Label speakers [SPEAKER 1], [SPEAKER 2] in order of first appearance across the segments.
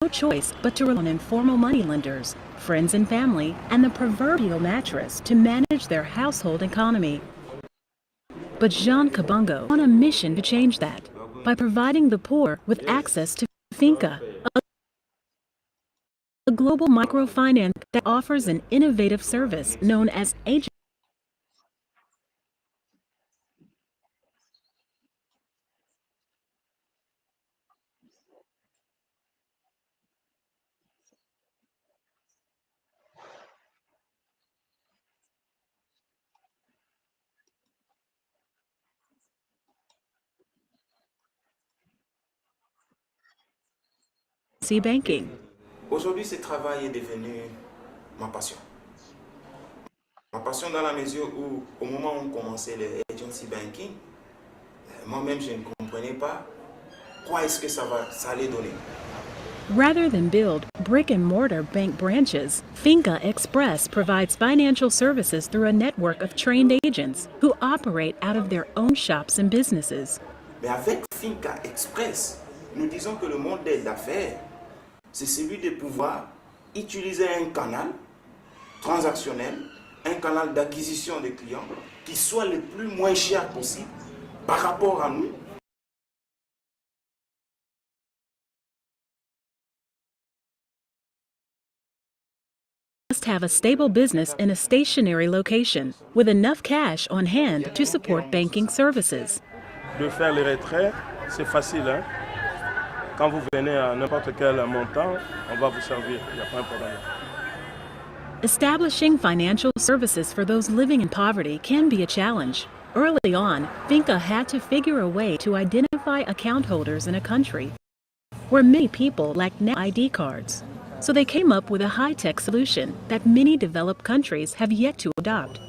[SPEAKER 1] choice but to rely on informal moneylenders, friends and family, and the proverbial mattress to manage their household economy. But Jean Kabongo on a mission to change that by providing the poor with access to Finca, a global microfinance that offers an innovative service known as agency banking.
[SPEAKER 2] Aujourd'hui, ce travail est devenu ma passion. Ma passion dans la mesure où, au moment où on commençait le agency banking, moi-même, je ne comprenais pas quoi est-ce que ça allait donner.
[SPEAKER 1] Rather than build brick-and-mortar bank branches, Finca Express provides financial services through a network of trained agents who operate out of their own shops and businesses.
[SPEAKER 2] Mais avec Finca Express, nous disons que le modèle d'affaires, c'est celui de pouvoir utiliser un canal transactionnel, un canal d'acquisition de clients qui soit le plus moins cher possible par rapport à nous.
[SPEAKER 1] Must have a stable business in a stationary location with enough cash on hand to support banking services.
[SPEAKER 3] De faire les retraits, c'est facile, hein? Quand vous venez à n'importe quel montant, on va vous servir, il n'y a pas un problème.
[SPEAKER 1] Establishing financial services for those living in poverty can be a challenge. Early on, Finca had to figure a way to identify account holders in a country where many people lacked ID cards. So they came up with a high-tech solution that many developed countries have yet to adopt: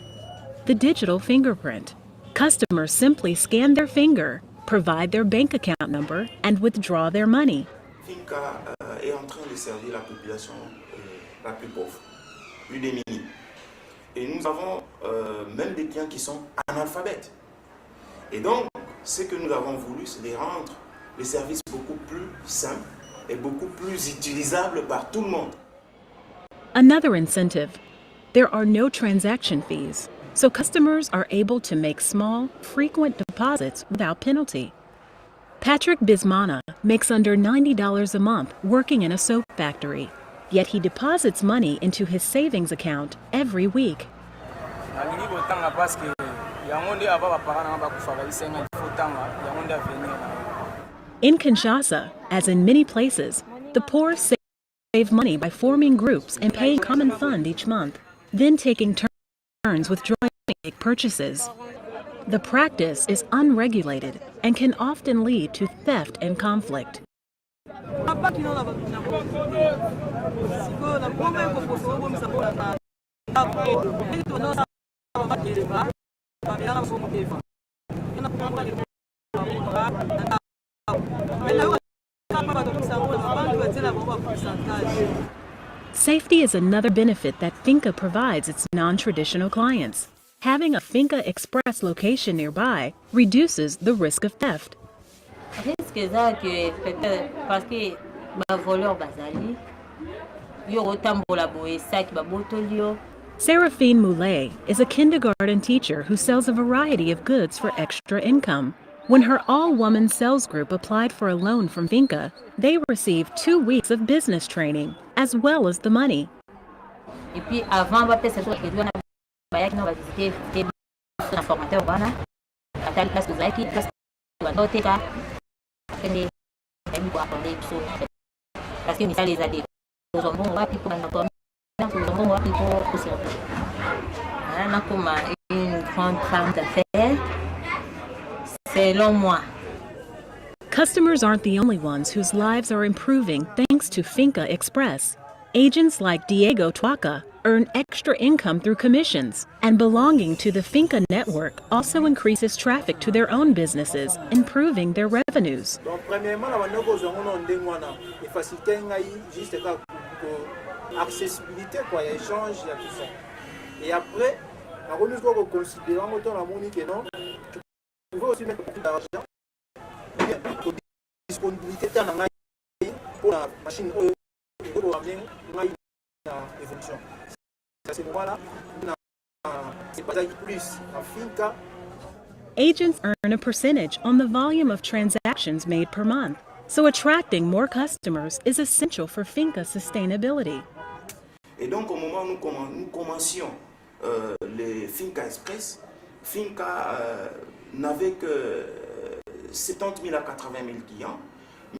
[SPEAKER 1] the digital fingerprint. Customers simply scan their finger, provide their bank account number, and withdraw their money.
[SPEAKER 2] Finca est en train de servir la population la plus pauvre, plus démunie. Et nous avons même des clients qui sont analphabètes. Et donc, ce que nous avons voulu, c'est de rendre les services beaucoup plus simples et beaucoup plus utilisable par tout le monde.
[SPEAKER 1] Another incentive: there are no transaction fees, so customers are able to make small, frequent deposits without penalty. Patrick Bismana makes under $90 a month working in a soap factory, yet he deposits money into his savings account every week. In Kinshasa, as in many places, the poor save money by forming groups and paying a common fund each month, then taking turns withdrawing big purchases. The practice is unregulated and can often lead to theft and conflict. Safety is another benefit that Finca provides its non-traditional clients. Having a Finca Express location nearby reduces the risk of theft. Seraphine Moulet is a kindergarten teacher who sells a variety of goods for extra income. When her all-woman sales group applied for a loan from Finca, they received 2 weeks of business training, as well as the money. Customers aren't the only ones whose lives are improving thanks to Finca Express. Agents like Diego Twaka earn extra income through commissions, and belonging to the Finca network also increases traffic to their own businesses, improving their revenues.
[SPEAKER 4] Disponibilité bien loin de l'évolution. C'est à ce moment-là, c'est pas plus en finca.
[SPEAKER 1] Agents earn a percentage on the volume of transactions made per month, so attracting more customers is essential for Finca sustainability.
[SPEAKER 2] Et donc, au moment où nous commencions les Finca Express, Finca n'avait que 70 000 à 80 000 clients.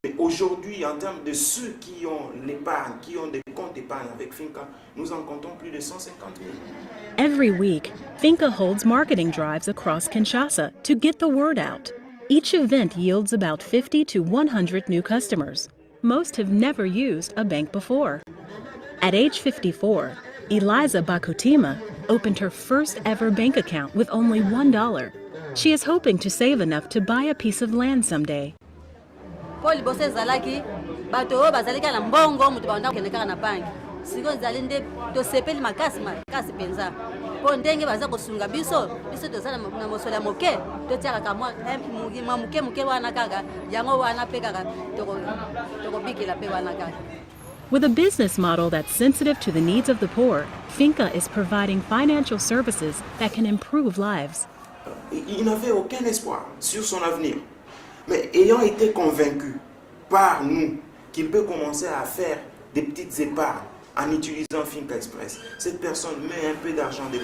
[SPEAKER 2] Mais aujourd'hui, en termes de ceux qui ont l'épargne, qui ont des comptes d'épargne avec Finca, nous en comptons plus de 150 000.
[SPEAKER 1] Every week, Finca holds marketing drives across Kinshasa to get the word out. Each event yields about 50 to 100 new customers. Most have never used a bank before. At age 54, Eliza Bakutima opened her first ever bank account with only $1. She is hoping to save enough to buy a piece of land someday.
[SPEAKER 5] Po liboso ezalaki bato oyo bazalaki na mbongo moto banda kokende kaka na banki sikoyo ezali nde tosepeli makasi mpenza mpo ndenge baza kosunga biso toza na mosolo ya moke totiakaka mwa moke wana kaka yango wana mpe kaka tokobikela mpe wana kaka.
[SPEAKER 1] With a business model that's sensitive to the needs of the poor, Finca is providing financial services that can improve lives.
[SPEAKER 2] Il n'avait aucun espoir sur son avenir. Mais ayant été convaincu par nous qu'il peut commencer à faire des petites épargnes en utilisant Finca Express, cette personne met un peu d'argent de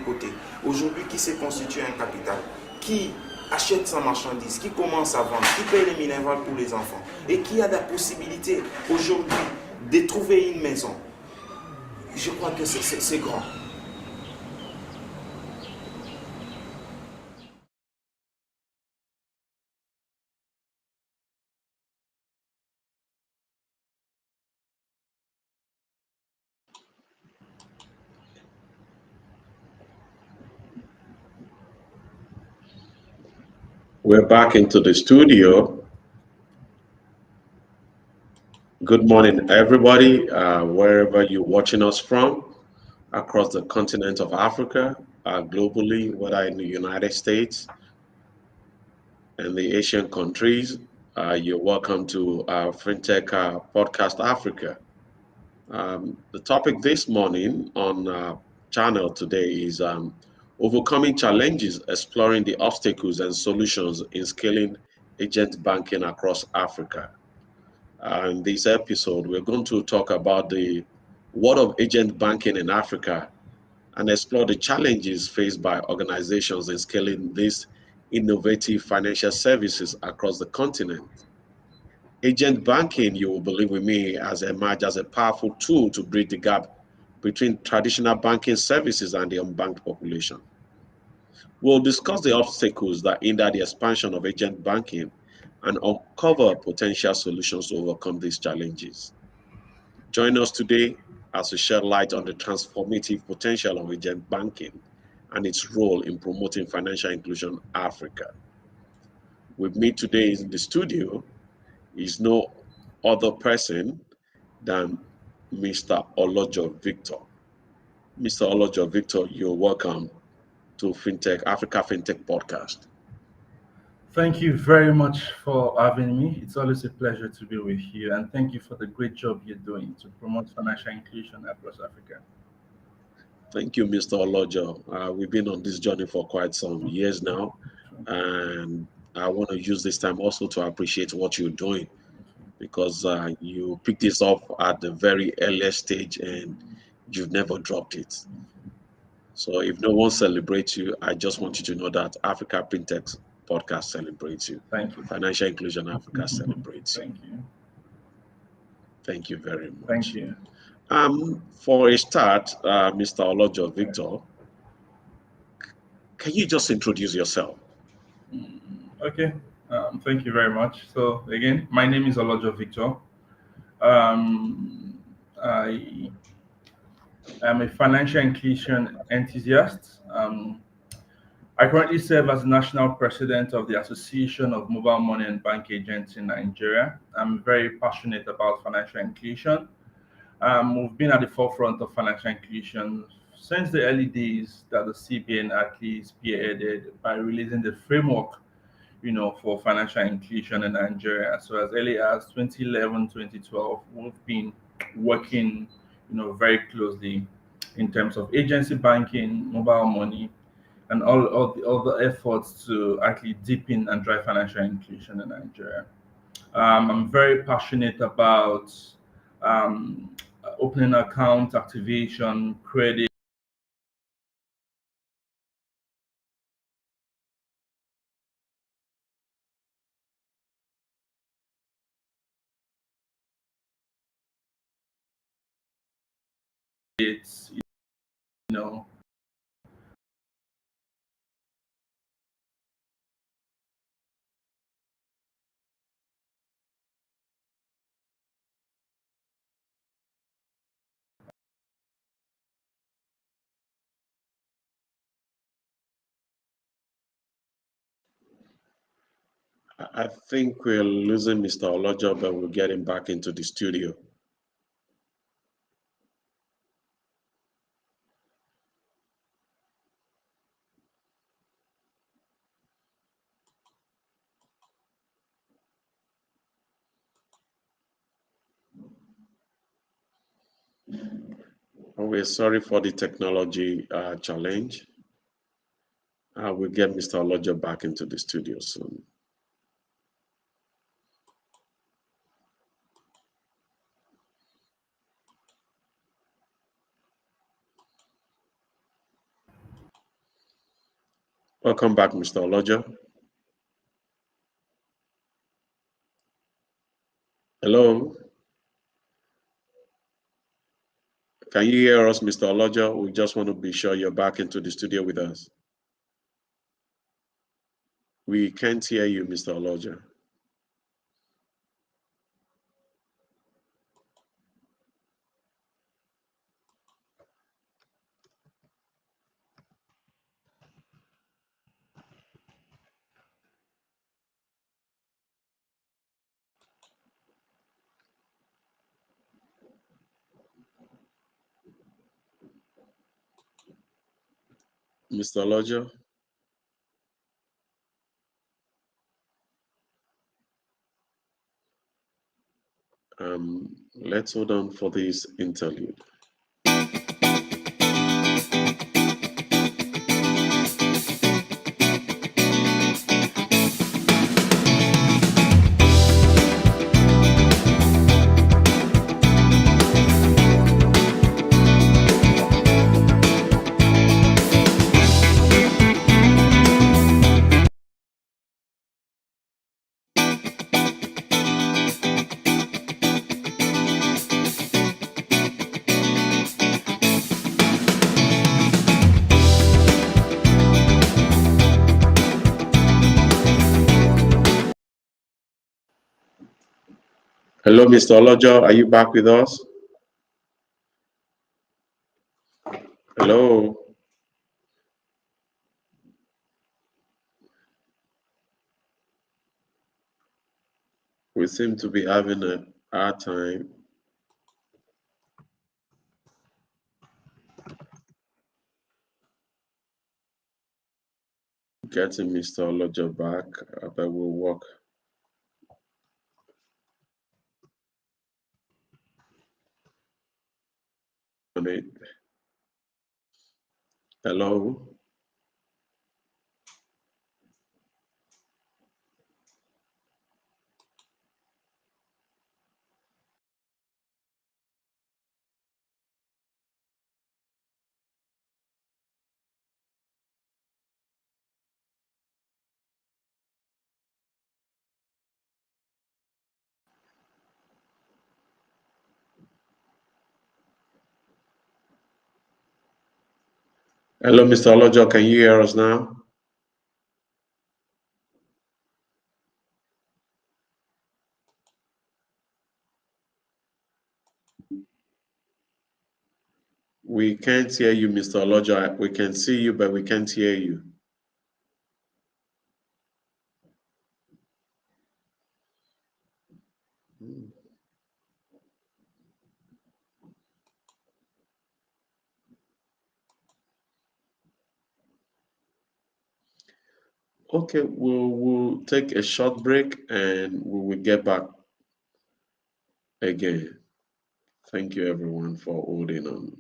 [SPEAKER 2] côté, aujourd'hui qui s'est constitué un capital, qui achète sa marchandise, qui commence à vendre, qui paye les minerales pour les enfants et qui a la possibilité aujourd'hui de trouver une maison. Je crois que c'est grand.
[SPEAKER 6] We're back into the studio. Good morning, everybody, wherever you're watching us from, across the continent of Africa, globally, whether in the United States and the Asian countries. You're welcome to our Fintech Podcast Africa. The topic this morning on our channel today is overcoming challenges, exploring the obstacles and solutions in scaling agent banking across Africa. In this episode, we're going to talk about the world of agent banking in Africa and explore the challenges faced by organizations in scaling these innovative financial services across the continent. Agent banking, you will believe with me, has emerged as a powerful tool to bridge the gap between traditional banking services and the unbanked population. We'll discuss the obstacles that hinder the expansion of agent banking and uncover potential solutions to overcome these challenges. Join us today as we shed light on the transformative potential of agent banking and its role in promoting financial inclusion in Africa. With me today in the studio is no other person than Mr. Olojo Victor. Mr. Olojo Victor, you're welcome to Africa Fintech Podcast.
[SPEAKER 7] Thank you very much for having me. It's always a pleasure to be with you, and thank you for the great job you're doing to promote financial inclusion across Africa.
[SPEAKER 6] Thank you, Mr. Olojo. We've been on this journey for quite some years now, and I want to use this time also to appreciate what you're doing, because you picked this up at the very earliest stage and you've never dropped it. So if no one celebrates you, I just want you to know that Africa Fintech Podcast celebrates you.
[SPEAKER 7] Thank you.
[SPEAKER 6] Financial Inclusion Africa celebrates you.
[SPEAKER 7] Thank you.
[SPEAKER 6] Thank you very much.
[SPEAKER 7] Thank you.
[SPEAKER 6] For a start, Mr. Olojo Victor, can you just introduce yourself?
[SPEAKER 7] Okay. Thank you very much. So again, my name is Olojo Victor. I am a financial inclusion enthusiast. I currently serve as national president of the Association of Mobile Money and Bank Agents in Nigeria. I'm very passionate about financial inclusion. We've been at the forefront of financial inclusion since the early days that the CBN actually spearheaded by releasing the framework for financial inclusion in Nigeria. So as early as 2011, 2012, we've been working, very closely in terms of agency banking, mobile money, and all the efforts to actually deepen and drive financial inclusion in Nigeria. I'm very passionate about um, opening account, activation, credit. It's know
[SPEAKER 6] I think we're losing Mr. Olojo, but we'll get him back into the studio. We're sorry for the technology challenge. We'll get Mr. Olojo back into the studio soon. Welcome back, Mr. Olojo. Hello. Can you hear us, Mr. Olojo? We just want to be sure you're back into the studio with us. We can't hear you, Mr. Olojo. Mr. Olojo? Let's hold on for this interlude. Hello, Mr. Olojo, are you back with us? Hello? We seem to be having a hard time getting Mr. Olojo back, but we'll work on it. Hello? Hello, Mr. Olojo, can you hear us now? We can't hear you, Mr. Olojo. We can see you, but we can't hear you. Okay, we'll take a short break and we will get back again. Thank you everyone for holding on.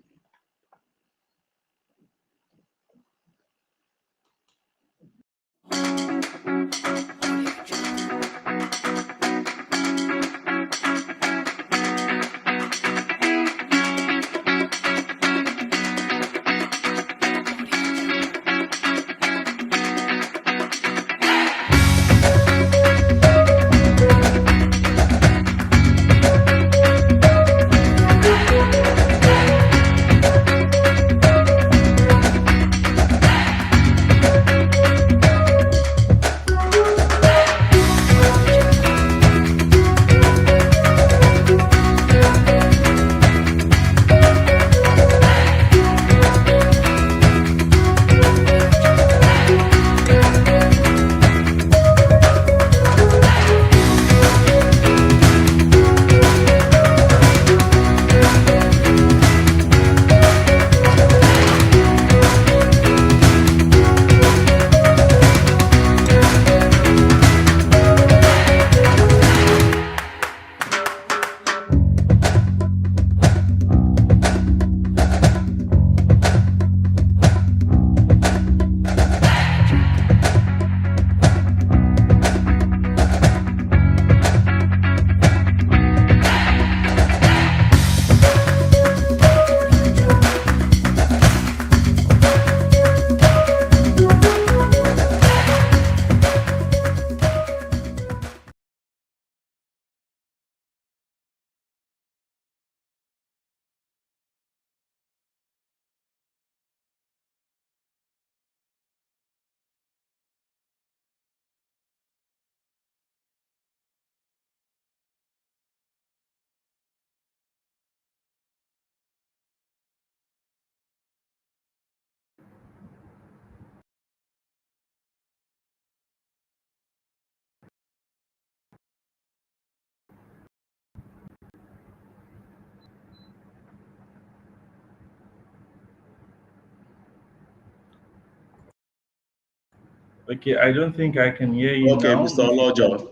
[SPEAKER 7] Okay, I don't think I can hear you
[SPEAKER 6] Okay,
[SPEAKER 7] now.
[SPEAKER 6] Mr.
[SPEAKER 7] If you can
[SPEAKER 6] Olojo,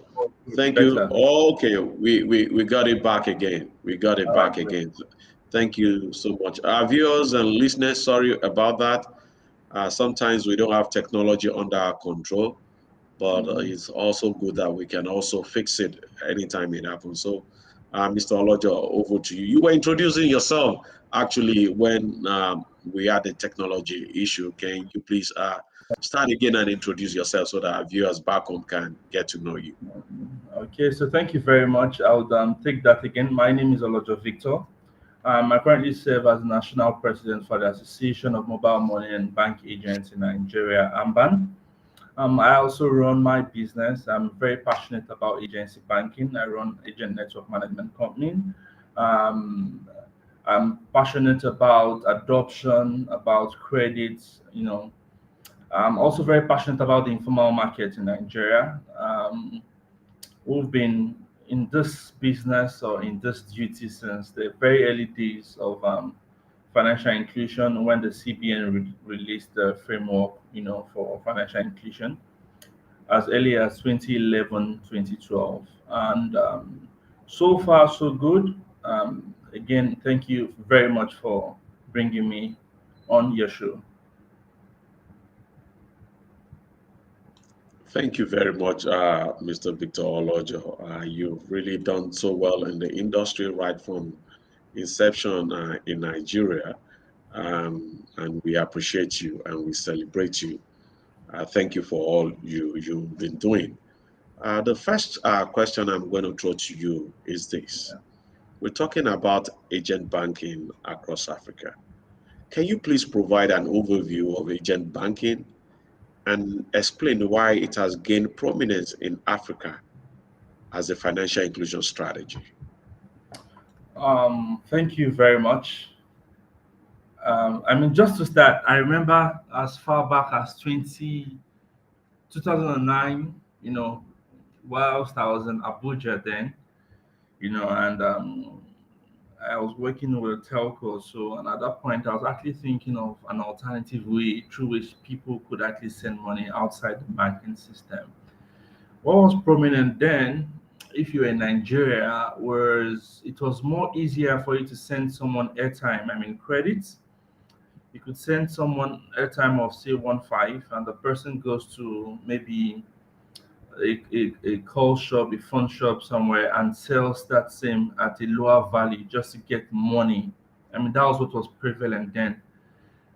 [SPEAKER 6] thank you.
[SPEAKER 7] better.
[SPEAKER 6] Okay, we got it back again. We got it
[SPEAKER 7] All right,
[SPEAKER 6] back
[SPEAKER 7] great.
[SPEAKER 6] again. Thank you so much. Our viewers and listeners, sorry about that. Sometimes we don't have technology under our control, but it's also good that we can also fix it anytime it happens. So, Mr. Olojo, over to you. You were introducing yourself actually when we had the technology issue. Can you please start again and introduce yourself so that our viewers back home can get to know you?
[SPEAKER 7] Okay, so thank you very much. I would take that again. My name is Olojo Victor. I currently serve as National President for the Association of Mobile Money and Bank Agents in Nigeria, AMBAN. I also run my business. I'm very passionate about agency banking. I run agent network management company. Um, I'm passionate about adoption, about credits. I'm also very passionate about the informal market in Nigeria. We've been in this business or in this duty since the very early days of financial inclusion when the CBN released the framework, for financial inclusion as early as 2011, 2012. And so far, so good. Again, thank you very much for bringing me on your show.
[SPEAKER 6] Thank you very much, Mr. Victor Olojo. You've really done so well in the industry right from inception in Nigeria. And we appreciate you and we celebrate you. Thank you for all you've been doing. The first question I'm going to throw to you is this. We're talking about agent banking across Africa. Can you please provide an overview of agent banking and explain why it has gained prominence in Africa as a financial inclusion strategy?
[SPEAKER 7] Thank you very much. Just to start, I remember as far back as 2009, whilst I was in Abuja then, and I was working with a telco. So, and at that point, I was actually thinking of an alternative way through which people could actually send money outside the banking system. What was prominent then, if you were in Nigeria, was it was more easier for you to send someone airtime, I mean credits. You could send someone airtime of say 1.5, and the person goes to maybe a call shop, a phone shop somewhere, and sells that same at a lower value just to get money. I mean, that was what was prevalent then.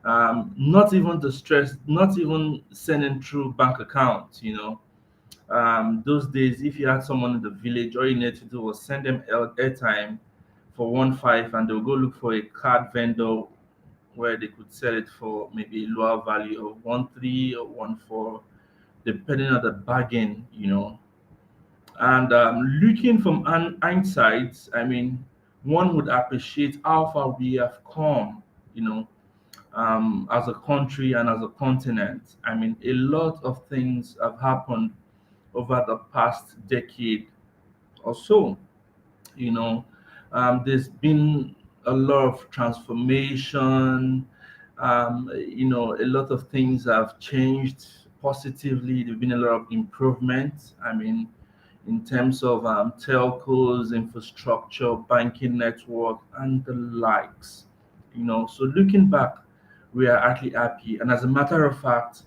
[SPEAKER 7] Not even the stress, not even sending through bank accounts, those days, if you had someone in the village, all you needed to do was send them airtime for 1.5, and they'll go look for a card vendor where they could sell it for maybe a lower value of 1.3 or 1.4, depending on the bargain. And looking from hindsight, I mean, one would appreciate how far we have come, you know, as a country and as a continent. I mean, a lot of things have happened over the past decade or so. you know there's been a lot of transformation. A lot of things have changed positively. There've been a lot of improvement, I mean, in terms of telcos, infrastructure, banking network, and the likes. So looking back, we are actually happy. And as a matter of fact,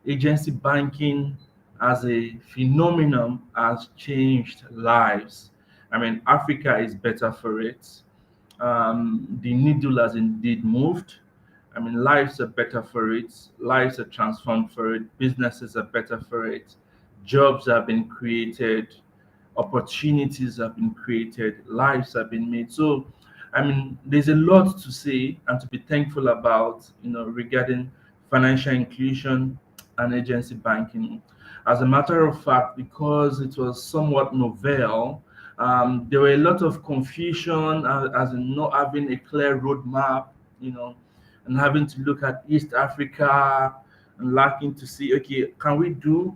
[SPEAKER 7] agency banking as a phenomenon has changed lives. I mean, Africa is better for it. The needle has indeed moved. I mean, lives are better for it. Lives are transformed for it. Businesses are better for it. Jobs have been created. Opportunities have been created. Lives have been made. So, I mean, there's a lot to say and to be thankful about, regarding financial inclusion and agency banking. As a matter of fact, because it was somewhat novel, there were a lot of confusion, as in not having a clear roadmap, and having to look at East Africa and lacking to see, okay, can we do,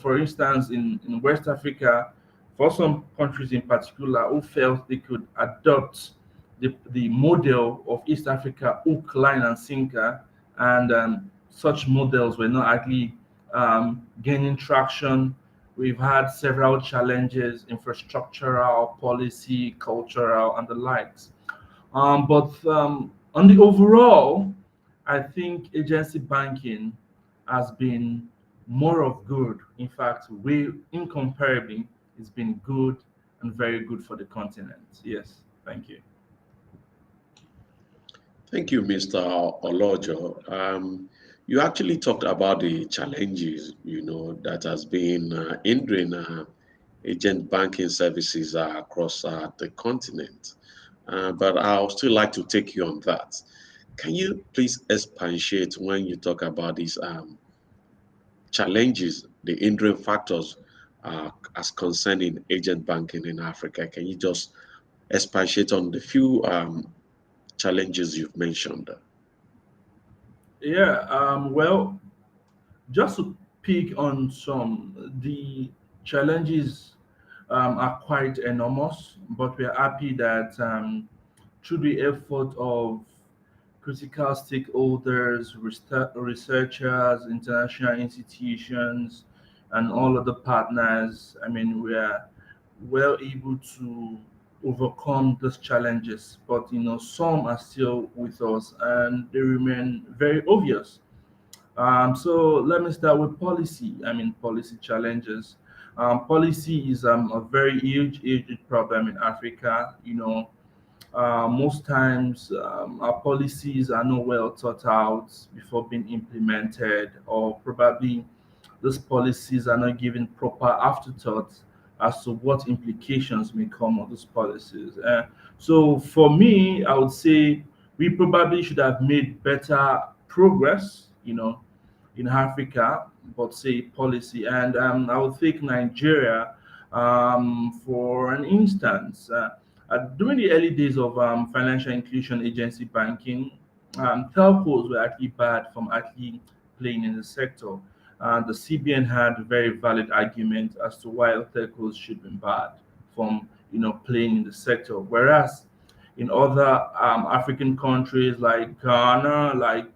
[SPEAKER 7] for instance, in West Africa, for some countries in particular who felt they could adopt the model of East Africa, hook, line, and sinker, and such models were not actually gaining traction. We've had several challenges: infrastructural, policy, cultural, and the likes. But on the overall, I think agency banking has been more of good. In fact, way incomparably, it's been good and very good for the continent. Yes, thank you.
[SPEAKER 6] Thank you, Mr. Olojo. You actually talked about the challenges, that has been hindering agent banking services across the continent. But I'll still like to take you on that. Can you please expatiate when you talk about these challenges, the hindering factors as concerning agent banking in Africa? Can you just expatiate on the few challenges you've mentioned?
[SPEAKER 7] Yeah, well, just to pick on some, the challenges are quite enormous, but we are happy that through the effort of critical stakeholders, researchers, international institutions, and all other partners, I mean, we are well able to overcome those challenges. But some are still with us, and they remain very obvious. So let me start with policy. I mean, policy challenges. Policy is a very huge problem in Africa. Most times our policies are not well thought out before being implemented, or probably those policies are not given proper afterthought as to what implications may come of those policies. So for me, I would say we probably should have made better progress, in Africa, but say policy. And I would take Nigeria for an instance. During the early days of financial inclusion agency banking, telcos were actually barred from actually playing in the sector. The CBN had a very valid argument as to why telcos should be barred from playing in the sector. Whereas in other African countries like Ghana, like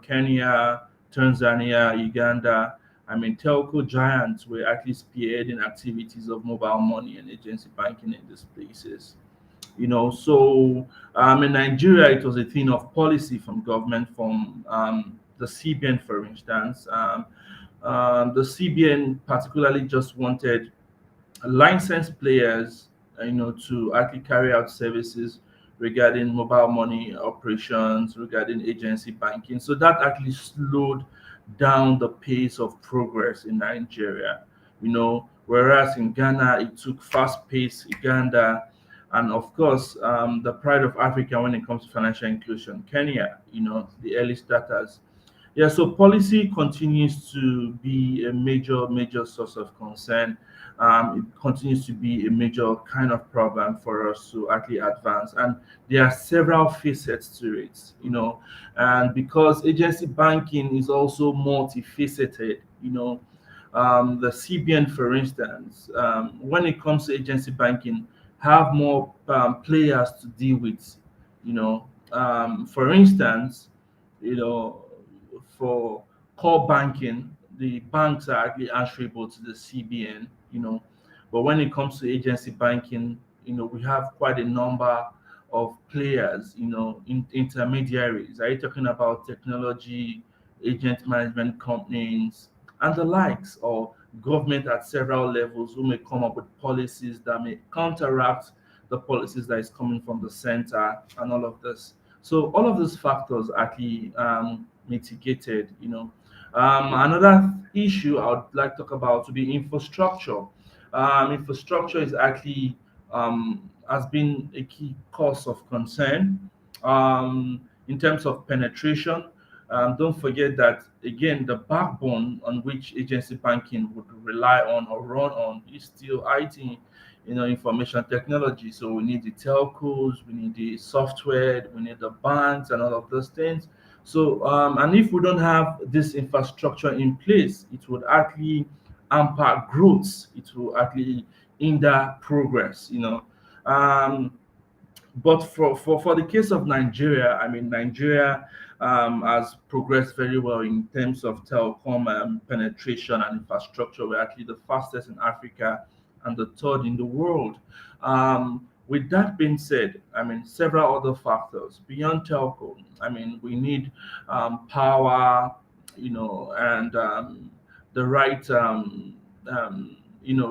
[SPEAKER 7] Kenya, Tanzania, Uganda. I mean, telco giants were actually spearheading activities of mobile money and agency banking in these places. So in Nigeria, it was a thing of policy from government, from the CBN, for instance. The CBN particularly just wanted licensed players, to actually carry out services regarding mobile money operations, regarding agency banking. So that actually slowed down the pace of progress in Nigeria. Whereas in Ghana, it took fast pace, Uganda, and of course, the pride of Africa when it comes to financial inclusion, Kenya, the early starters. Yeah, so policy continues to be a major source of concern. It continues to be a major kind of problem for us to actually advance, and there are several facets to it. And because agency banking is also multifaceted, the CBN, for instance, when it comes to agency banking, have more players to deal with. For instance, you know, for core banking, the banks are actually answerable to the CBN. But when it comes to agency banking, we have quite a number of players, intermediaries. Are you talking about technology, agent management companies, and the likes, or government at several levels who may come up with policies that may counteract the policies that is coming from the center and all of this. So all of these factors actually mitigated. Another issue I would like to talk about would be infrastructure. Infrastructure is actually has been a key cause of concern in terms of penetration. Don't forget that again, the backbone on which agency banking would rely on or run on is still IT, information technology. So we need the telcos, we need the software, we need the banks, and all of those things. So, and if we don't have this infrastructure in place, it would actually hamper growth. It will actually hinder progress. Um, but for the case of Nigeria, I mean, Nigeria has progressed very well in terms of telecom penetration and infrastructure. We're actually the fastest in Africa and the third in the world. With that being said, I mean, several other factors beyond telco. I mean, we need power, and the right,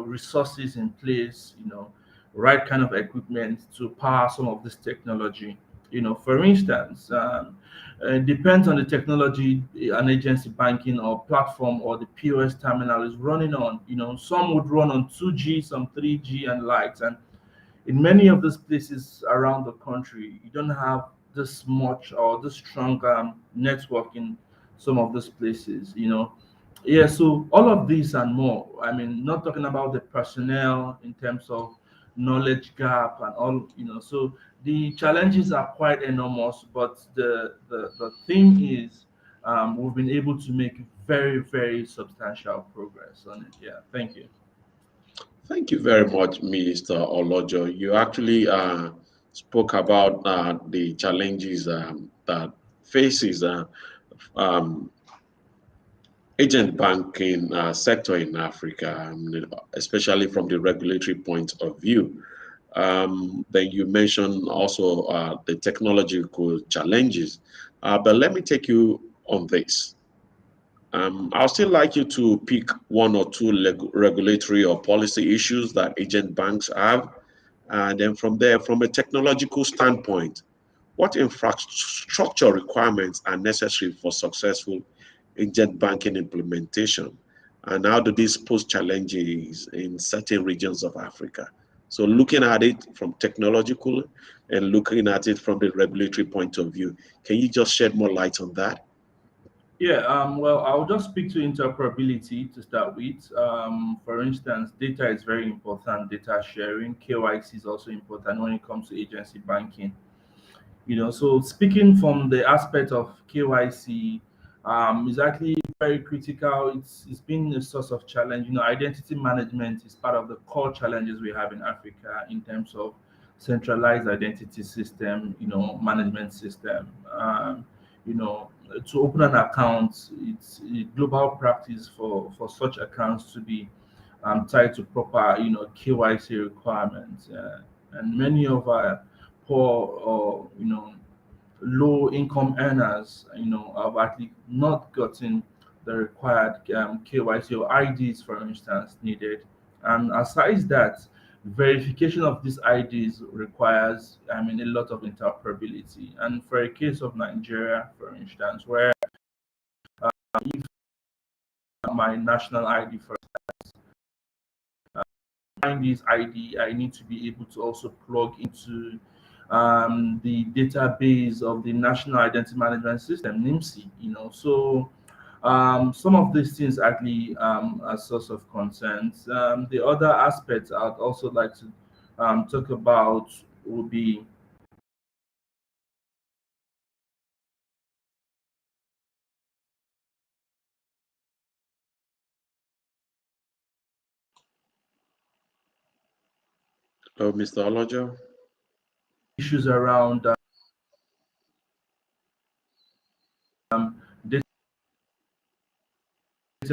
[SPEAKER 7] resources in place, right kind of equipment to power some of this technology. For instance, it depends on the technology an agency banking or platform or the POS terminal is running on. Some would run on 2G, some 3G and likes. And in many of these places around the country, you don't have this much or this strong network in some of these places. Yeah, so all of these and more. I mean, not talking about the personnel in terms of knowledge gap and all. So the challenges are quite enormous, but the thing is, we've been able to make very substantial progress on it. Yeah, thank you.
[SPEAKER 6] Thank you very much, Mr. Olojo. You actually spoke about the challenges that faces um, agent banking sector in Africa, especially from the regulatory point of view. Then you mentioned also the technological challenges. But let me take you on this. I'll still like you to pick one or two regulatory or policy issues that agent banks have. And then from there, from a technological standpoint, what infrastructure requirements are necessary for successful agent banking implementation? And how do these pose challenges in certain regions of Africa? So looking at it from technological and looking at it from the regulatory point of view, can you just shed more light on that?
[SPEAKER 7] Yeah, well, I'll just speak to interoperability to start with. For instance, data is very important, data sharing. KYC is also important when it comes to agency banking. So speaking from the aspect of KYC, is actually very critical. It's been a source of challenge. Identity management is part of the core challenges we have in Africa in terms of centralized identity system, management system. To open an account, it's a global practice for such accounts to be tied to proper, KYC requirements. And many of our poor or low income earners, have actually not gotten the required KYC or IDs, for instance, needed. And aside that, verification of these IDs requires, a lot of interoperability. And for a case of Nigeria, for instance, where if my national ID for find this ID, I need to be able to also plug into the database of the National Identity Management System, NIMSI. So some of these things actually are source of concerns. The other aspects I'd also like to talk about would be
[SPEAKER 6] Oh, Mr. Olojo.
[SPEAKER 7] issues around data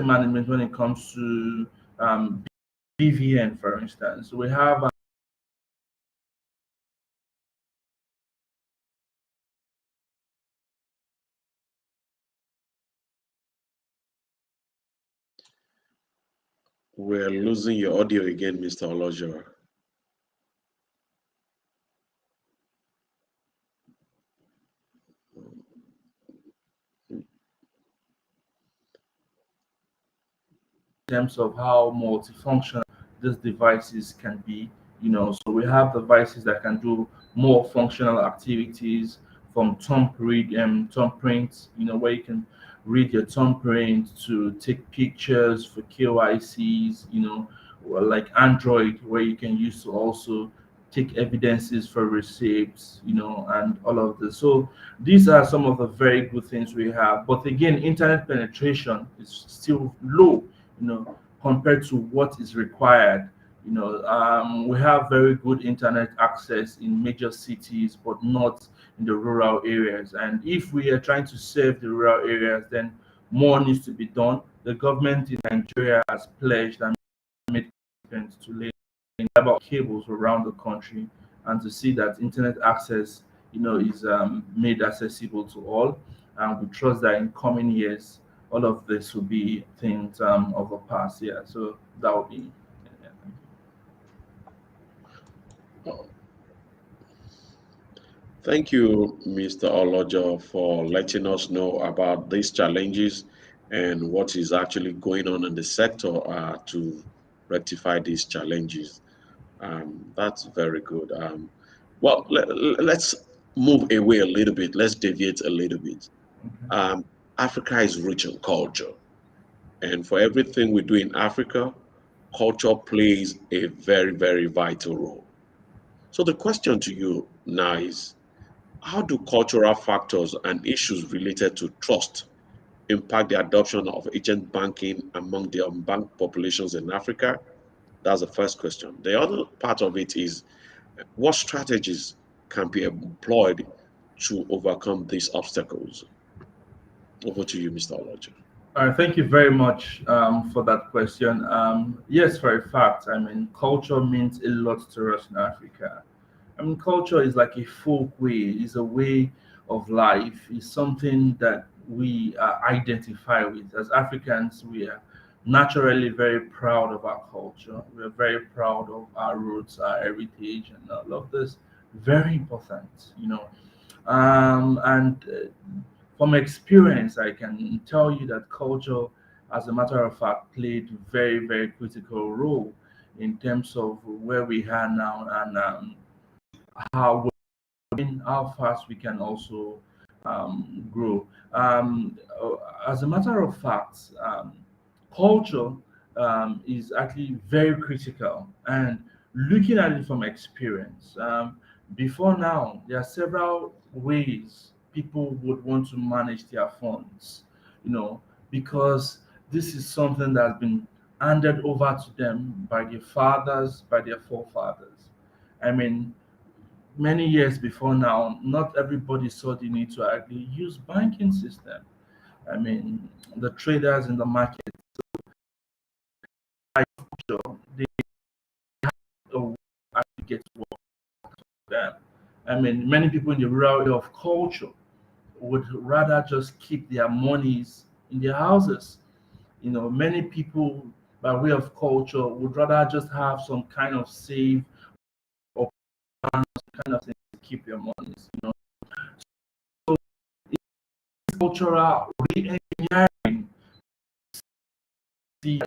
[SPEAKER 7] management when it comes to BVN, for instance. We have
[SPEAKER 6] We're losing your audio again, Mr. Olojo.
[SPEAKER 7] terms of how multifunctional these devices can be. So we have devices that can do more functional activities, from thumb prints, where you can read your thumbprint, to take pictures for KYCs, or like Android, where you can use to also take evidences for receipts, and all of this. So these are some of the very good things we have. But again, internet penetration is still low, compared to what is required. We have very good internet access in major cities, but not in the rural areas. And if we are trying to save the rural areas, then more needs to be done. The government in Nigeria has pledged and made commitments to lay about cables around the country, and to see that internet access, is made accessible to all. And we trust that in coming years, all of this will be things of the past. Yeah, so that would be. Yeah.
[SPEAKER 6] Thank you, Mr. Olojo, for letting us know about these challenges and what is actually going on in the sector to rectify these challenges. That's very good. Well, let's move away a little bit. Let's deviate a little bit. Um, Africa is rich in culture, and for everything we do in Africa, culture plays a very, very vital role. So the question to you now is, how do cultural factors and issues related to trust impact the adoption of agent banking among the unbanked populations in Africa? That's the first question. The other part of it is, what strategies can be employed to overcome these obstacles? Over to you, Mr. Olojo.
[SPEAKER 7] All right, thank you very much for that question. Yes, for a fact, culture means a lot to us in Africa. Culture is like a folk way, is a way of life, is something that we identify with. As Africans, we are naturally very proud of our culture. We are very proud of our roots, our heritage, and all of this. Very important. And from experience, I can tell you that culture, as a matter of fact, played very, very critical role in terms of where we are now, and how how fast we can also grow. As a matter of fact, culture is actually very critical. And looking at it from experience, before now, there are several ways people would want to manage their funds, you know, because this is something that's been handed over to them by their fathers, by their forefathers. I mean, many years before now, not everybody saw the need to actually use banking system. I mean, the traders in the market, they actually get work for them. I mean, many people in the rural area of culture would rather just keep their monies in their houses. Many people by way of culture would rather just have some kind of save or kind of thing to keep your monies. So it's cultural re-engineering the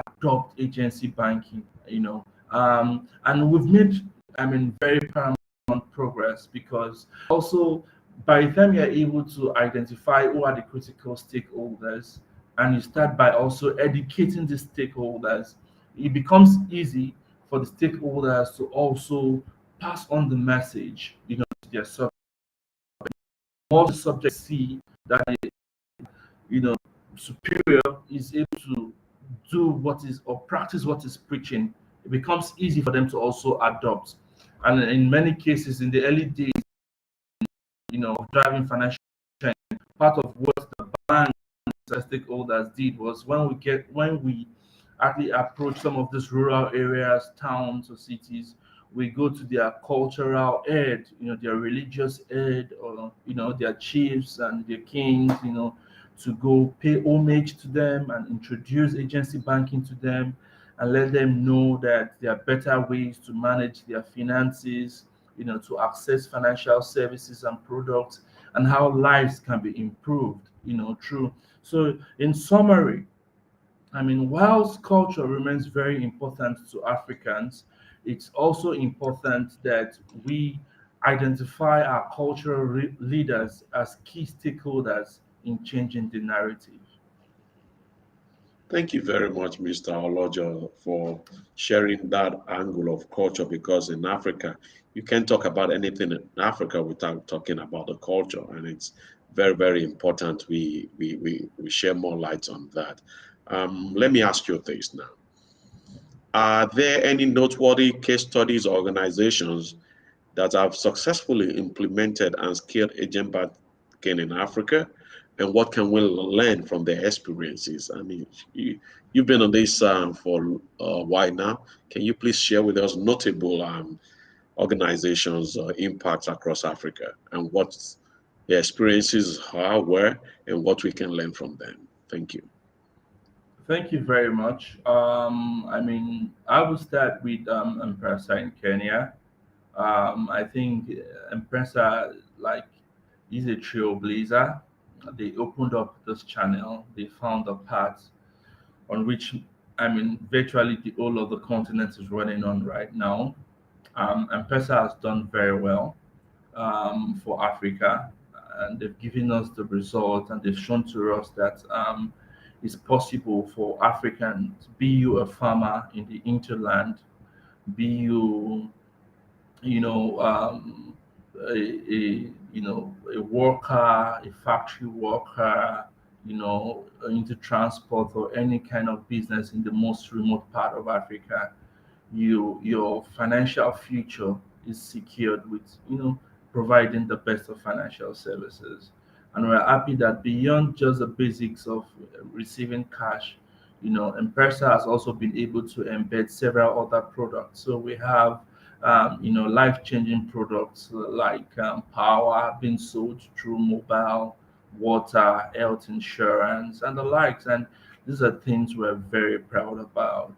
[SPEAKER 7] adopt agency banking. And we've made, very paramount progress, because also by the time you're able to identify who are the critical stakeholders, and you start by also educating the stakeholders, it becomes easy for the stakeholders to also pass on the message, to their subject. More the subject see that you know superior is able to do what is or practice what is preaching, it becomes easy for them to also adopt. And in many cases, in the early days, driving financial change, part of what the bank stakeholders did was, when we actually approach some of these rural areas, towns or cities, we go to their cultural head, their religious head, or their chiefs and their kings, to go pay homage to them and introduce agency banking to them, and let them know that there are better ways to manage their finances, to access financial services and products, and how lives can be improved, through. So, in summary, whilst culture remains very important to Africans, it's also important that we identify our cultural leaders as key stakeholders in changing the narrative.
[SPEAKER 6] Thank you very much, Mr. Olojo, for sharing that angle of culture, because in Africa, you can't talk about anything in Africa without talking about the culture. And it's very, very important we share more light on that. Let me ask you this now. Are there any noteworthy case studies or organizations that have successfully implemented and scaled agent banking in Africa? And what can we learn from their experiences? You've been on this for a while now. Can you please share with us notable organizations or impacts across Africa, and what their experiences were, and what we can learn from them? Thank you.
[SPEAKER 7] Thank you very much. I will start with M-Pesa in Kenya. I think M-Pesa, like, is a trailblazer. They opened up this channel. They found a path on which, virtually the whole of the continent is running on right now. M-Pesa has done very well for Africa, and they've given us the result, and they've shown to us that it's possible for Africans, be you a farmer in the interland, be you you know, a worker, a factory worker, into transport or any kind of business in the most remote part of Africa, your financial future is secured with, providing the best of financial services. And we're happy that beyond just the basics of receiving cash, M-Pesa has also been able to embed several other products. So we have life-changing products like power being sold through mobile, water, health insurance, and the likes. And these are things we're very proud about.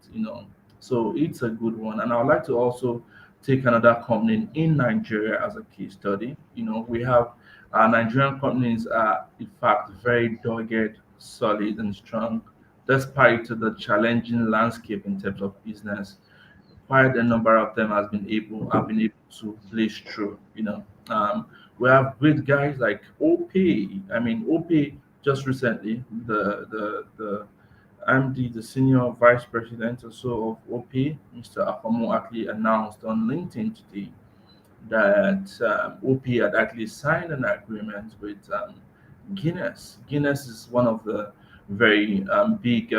[SPEAKER 7] So it's a good one. And I would like to also take another company in Nigeria as a case study. We have Nigerian companies are in fact very dogged, solid, and strong, despite the challenging landscape in terms of business. Quite a number of them have been able to blaze through. We have great guys like OP. OP just recently, the MD, the senior vice president or so of OP, Mr. Akomo, actually announced on LinkedIn today that OP had actually signed an agreement with Guinness. Guinness is one of the very big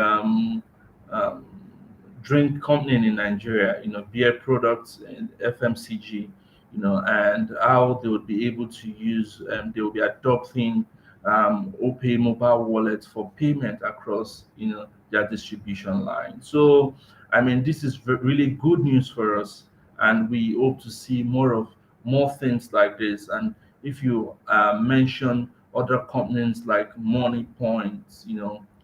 [SPEAKER 7] drink company in Nigeria, beer products and FMCG. and how they would be able to use, they will be adopting OPay mobile wallets for payment across, their distribution line. So, I mean, this is really good news for us, and we hope to see more things like this. And if you mention other companies like Money Points,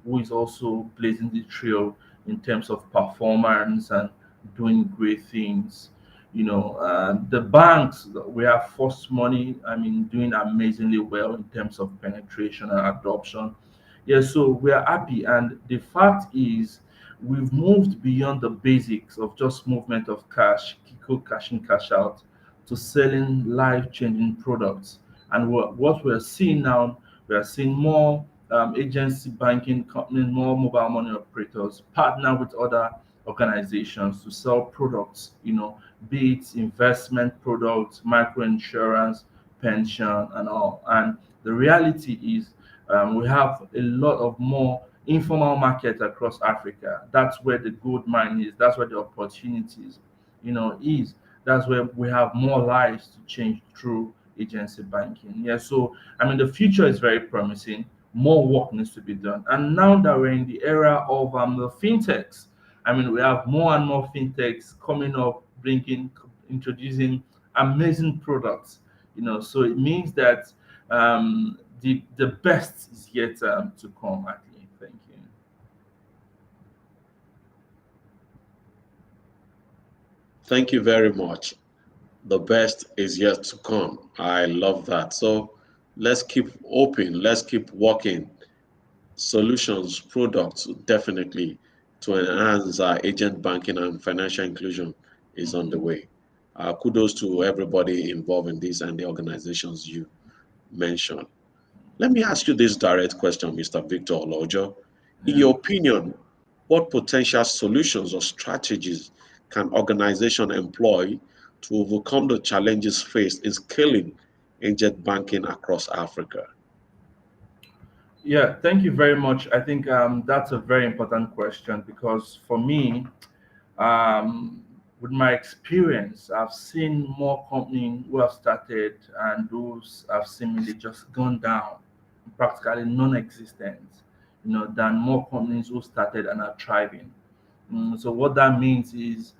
[SPEAKER 7] who is also blazing the trail in terms of performance and doing great things. The banks, we have First Money, I mean, doing amazingly well in terms of penetration and adoption. Yeah, so we are happy. And the fact is, we've moved beyond the basics of just movement of cash, Kiko cash in, cash out, to selling life changing products. And what we're seeing now, we are seeing more agency banking companies, more mobile money operators partner with other organizations to sell products, be it investment products, micro insurance, pension, and all. And the reality is, we have a lot of more informal market across Africa. That's where the gold mine is. That's where the opportunities, is. That's where we have more lives to change through agency banking. Yeah, so I mean, the future is very promising. More work needs to be done. And now that we're in the era of the fintechs, I mean, we have more and more fintechs coming up, introducing amazing products. So it means that the best is yet to come. Actually, thank you.
[SPEAKER 6] Thank you very much. The best is yet to come. I love that. So let's keep open, let's keep working. Solutions, products, definitely to enhance our agent banking and financial inclusion is on the way. Kudos to everybody involved in this and the organizations you mentioned. Let me ask you this direct question, Mr. Victor Olojo. In
[SPEAKER 7] Yeah.
[SPEAKER 6] your opinion, what potential solutions or strategies can organizations employ to overcome the challenges faced in scaling agent banking across Africa?
[SPEAKER 7] Yeah, thank you very much. I think that's a very important question because for me, with my experience, I've seen more companies who have started and those have seemingly just gone down, practically non-existent, than more companies who started and are thriving. So what that means is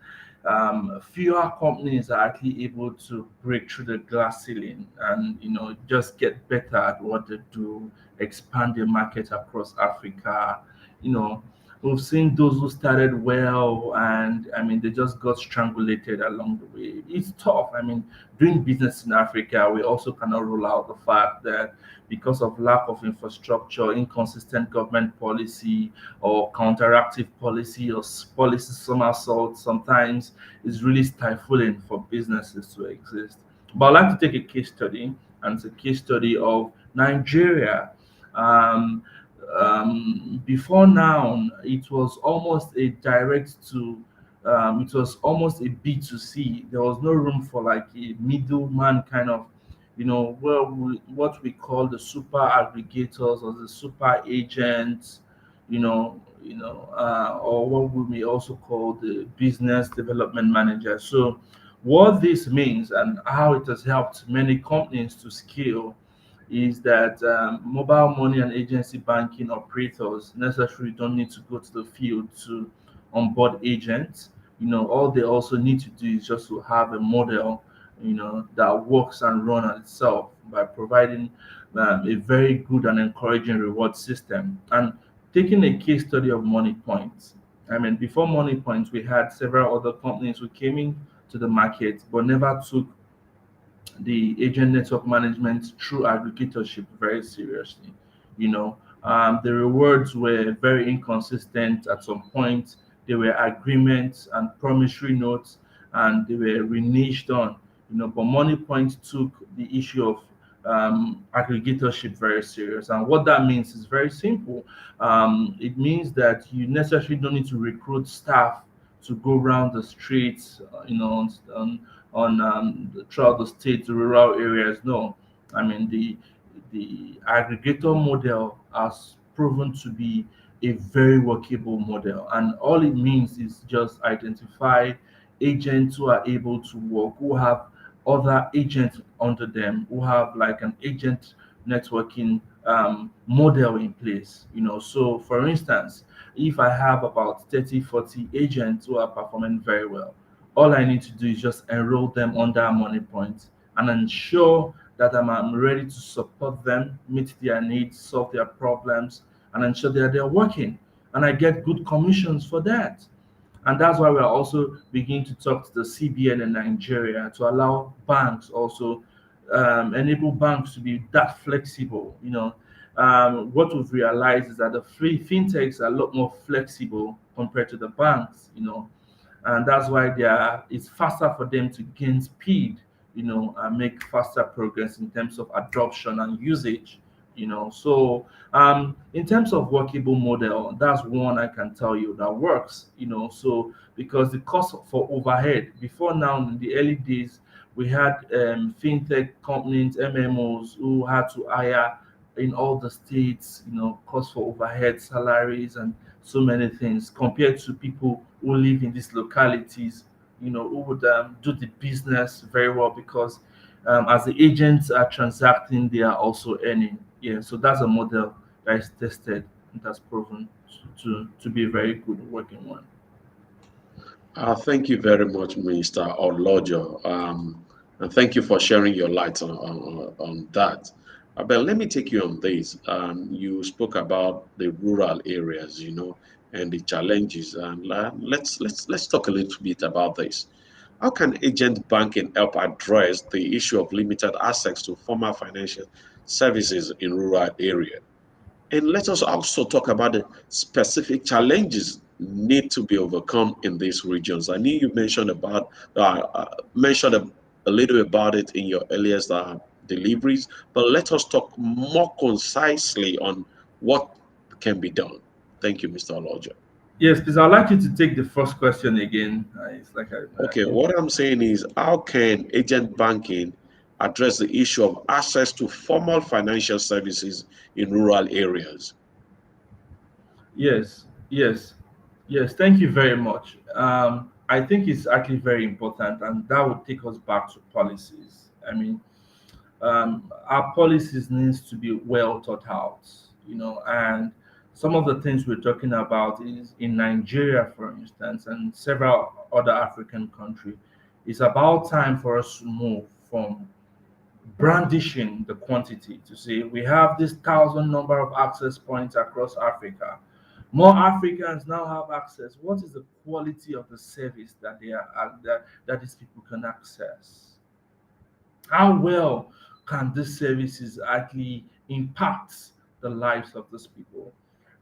[SPEAKER 7] fewer companies are actually able to break through the glass ceiling and just get better at what they do, expand their market across Africa. You know, we've seen those who started well and I mean they just got strangulated along the way. It's tough. I mean, doing business in Africa, we also cannot rule out the fact that because of lack of infrastructure, inconsistent government policy, or counteractive policy or policy somersault sometimes is really stifling for businesses to exist. But I'd like to take a case study, and it's a case study of Nigeria. Um, Before now, it was almost a direct to it was almost a B2C. There was no room for like a middleman kind of, what we call the super aggregators or the super agents, or what we may also call the business development manager. So, what this means and how it has helped many companies to scale is that mobile money and agency banking operators necessarily don't need to go to the field to onboard agents. All they also need to do is just to have a model, that works and run on itself by providing a very good and encouraging reward system. And taking a case study of Money Points. I mean, before Money Points, we had several other companies who came in to the market but never took the agent network management through aggregatorship very seriously. The rewards were very inconsistent at some point. There were agreements and promissory notes, and they were reneged on. But Money Point took the issue of aggregatorship very serious. And what that means is very simple. It means that you necessarily don't need to recruit staff to go around the streets, throughout the state, the rural areas. No, I mean the aggregator model has proven to be a very workable model, and all it means is just identify agents who are able to work, who have other agents under them who have like an agent networking model in place. So for instance, if I have about 30, 40 agents who are performing very well, all I need to do is just enroll them under Money Point and ensure that I'm ready to support them, meet their needs, solve their problems, and ensure that they're working. And I get good commissions for that. And that's why we're also beginning to talk to the CBN in Nigeria to allow banks also enable banks to be that flexible. What we've realized is that the free fintechs are a lot more flexible compared to the banks. And that's why it's faster for them to gain speed, and make faster progress in terms of adoption and usage. So in terms of workable model, that's one I can tell you that works. So because the cost for overhead before now in the early days we had fintech companies, MMOs who had to hire in all the states, cost for overhead, salaries, and so many things compared to people who live in these localities, who would do the business very well because as the agents are transacting, they are also earning. Yeah, so that's a model that is tested and that's proven to be a very good working one.
[SPEAKER 6] Thank you very much, Mr. Olojo. And thank you for sharing your light on that. But let me take you on this. You spoke about the rural areas, and the challenges. And let's talk a little bit about this. How can agent banking help address the issue of limited access to formal financial services in rural areas? And let us also talk about the specific challenges need to be overcome in these regions. I know you mentioned a little about it in your earliest deliveries, but let us talk more concisely on what can be done. Thank you, Mr. Olojo.
[SPEAKER 7] Yes, please. I'd like you to take the first question again. It's like
[SPEAKER 6] Okay, what I'm saying is, how can agent banking address the issue of access to formal financial services in rural areas?
[SPEAKER 7] yes, yes, yes. Thank you very much. I think it's actually very important, and that would take us back to policies. I mean, our policies needs to be well thought out, and some of the things we're talking about is in Nigeria, for instance, and several other African countries. It's about time for us to move from brandishing the quantity to say we have this thousand number of access points across Africa. More Africans now have access. What is the quality of the service that that these people can access? How well can these services actually impact the lives of these people?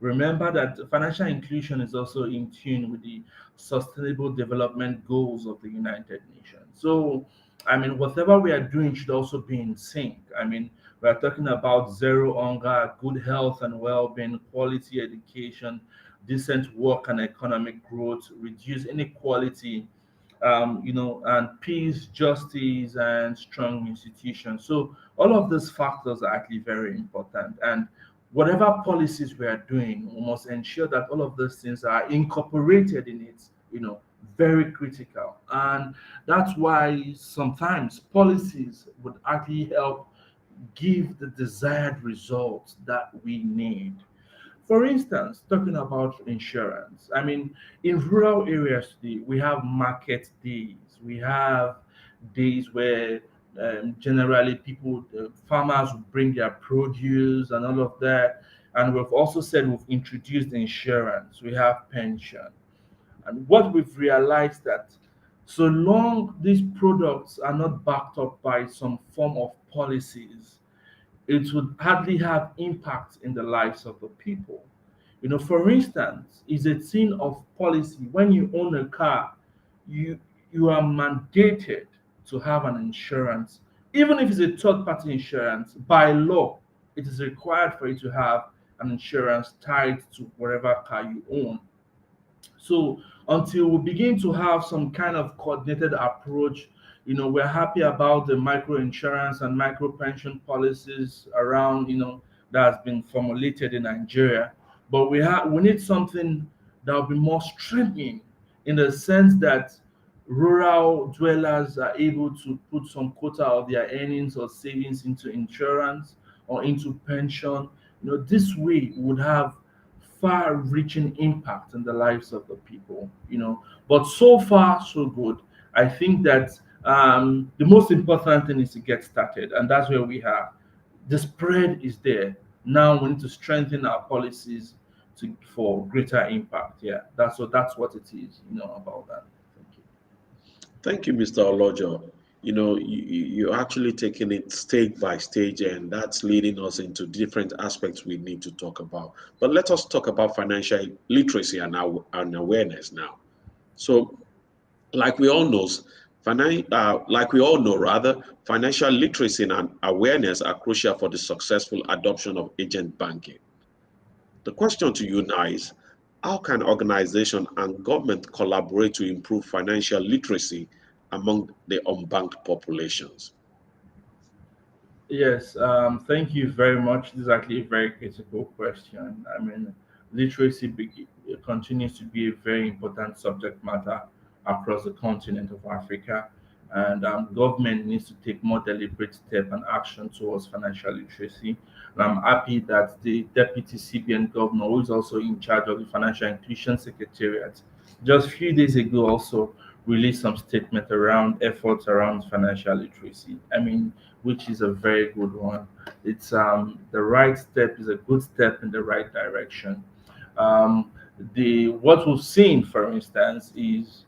[SPEAKER 7] Remember that financial inclusion is also in tune with the sustainable development goals of the United Nations. So, I mean, whatever we are doing should also be in sync. I mean, we are talking about zero hunger, good health and well-being, quality education, decent work and economic growth, reduce inequality, and peace, justice, and strong institutions. So all of these factors are actually very important. And whatever policies we are doing, we must ensure that all of those things are incorporated in it, very critical. And that's why sometimes policies would actually help give the desired results that we need. For instance, talking about insurance, I mean, in rural areas today, we have market days. We have days where generally farmers will bring their produce and all of that. And we've also said we've introduced insurance, we have pension. And what we've realized that so long these products are not backed up by some form of policies, it would hardly have impact in the lives of the people. For instance, is a thing of policy. When you own a car, you you are mandated to have an insurance, even if it's a third-party insurance. By law, it is required for you to have an insurance tied to whatever car you own. So until we begin to have some kind of coordinated approach, we're happy about the micro insurance and micro pension policies around, that has been formulated in Nigeria. But we need something that will be more streaming in the sense that rural dwellers are able to put some quota of their earnings or savings into insurance or into pension. This way would have far-reaching impact on the lives of the people. But so far, so good. I think that the most important thing is to get started, and that's where we are. The spread is there. Now we need to strengthen our policies for greater impact. Yeah, that's what it is. About that. Thank you.
[SPEAKER 6] Thank you, Mr. Olojo. You're actually taking it stage by stage, and that's leading us into different aspects we need to talk about. But let us talk about financial literacy and awareness now. So, like we all know, rather, financial literacy and awareness are crucial for the successful adoption of agent banking. The question to you now is, how can organization and government collaborate to improve financial literacy among the unbanked populations?
[SPEAKER 7] Yes, thank you very much. This is actually a very critical question. I mean, literacy continues to be a very important subject matter across the continent of Africa, and government needs to take more deliberate step and action towards financial literacy. And I'm happy that the Deputy CBN Governor, who is also in charge of the Financial Inclusion Secretariat, just a few days ago also released some statement around efforts around financial literacy. I mean, which is a very good one. It's the right step is a good step in the right direction. Um, the what we've seen, for instance, is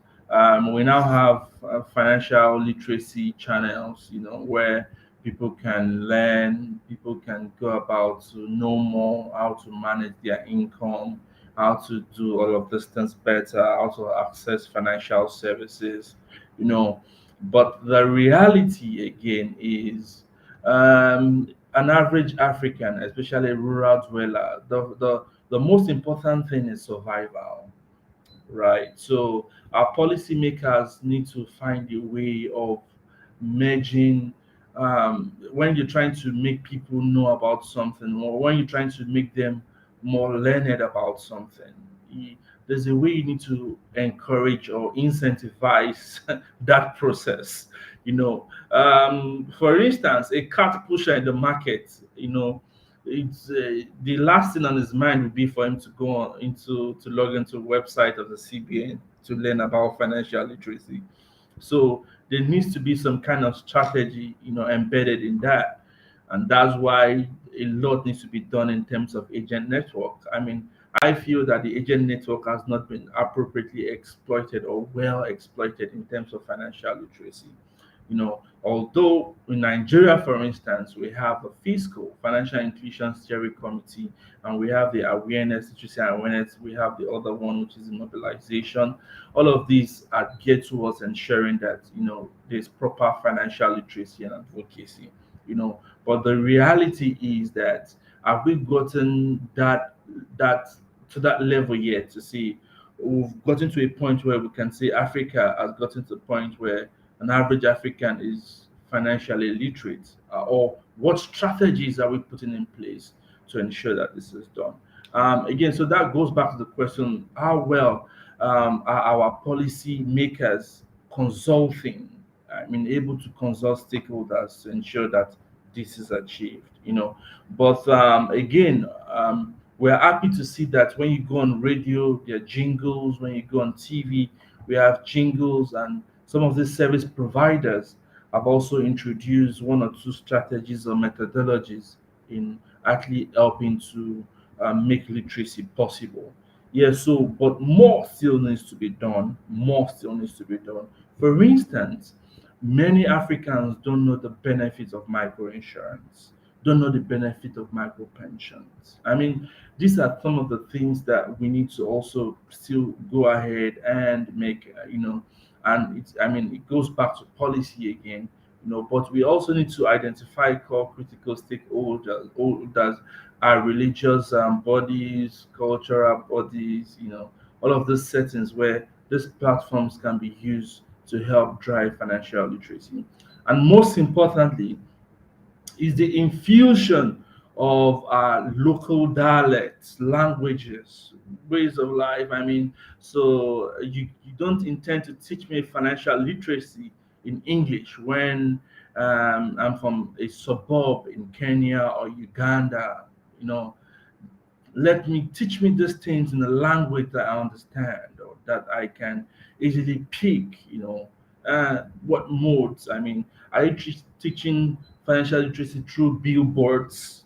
[SPEAKER 7] we now have financial literacy channels. Where people can learn, people can go about to know more how to manage their income, how to do all of these things better, how to access financial services. You know, but the reality again is an average African, especially a rural dweller, the most important thing is survival, right? So our policymakers need to find a way of merging when you're trying to make people know about something, or when you're trying to make them more learned about something. y- there's a way you need to encourage or incentivize that process. For instance, a cart pusher in the market, it's the last thing on his mind would be for him to go on into to log into the website of the CBN to learn about financial literacy. So there needs to be some kind of strategy, embedded in that, and that's why a lot needs to be done in terms of agent network. I mean, I feel that the agent network has not been appropriately exploited or well exploited in terms of financial literacy. Although in Nigeria, for instance, we have the fiscal financial inclusion steering committee, and we have the awareness, literacy and awareness, we have the other one, which is mobilization. All of these are geared towards ensuring that there's proper financial literacy and advocacy. But the reality is that have we gotten that to that level yet to see we've gotten to a point where we can say Africa has gotten to the point where an average African is financially literate, or what strategies are we putting in place to ensure that this is done? Again, so that goes back to the question: how well are our policy makers consulting? I mean, able to consult stakeholders to ensure that this is achieved. But again, we're happy to see that when you go on radio, there are jingles. When you go on TV, we have jingles, and some of these service providers have also introduced one or two strategies or methodologies in actually helping to make literacy possible. Yes, so but more still needs to be done. More still needs to be done. For instance, many Africans don't know the benefits of microinsurance, don't know the benefit of micro pensions. I mean, these are some of the things that we need to also still go ahead and make, and I mean, it goes back to policy again. But we also need to identify core critical stakeholders, our religious bodies, cultural bodies, all of those settings where these platforms can be used to help drive financial literacy. And most importantly, is the infusion of local dialects, languages, ways of life. I mean, so you don't intend to teach me financial literacy in English when I'm from a suburb in Kenya or Uganda. You know, let me teach me these things in a language that I understand or that I can easily pick, what modes. I mean, are you teaching financial literacy through billboards?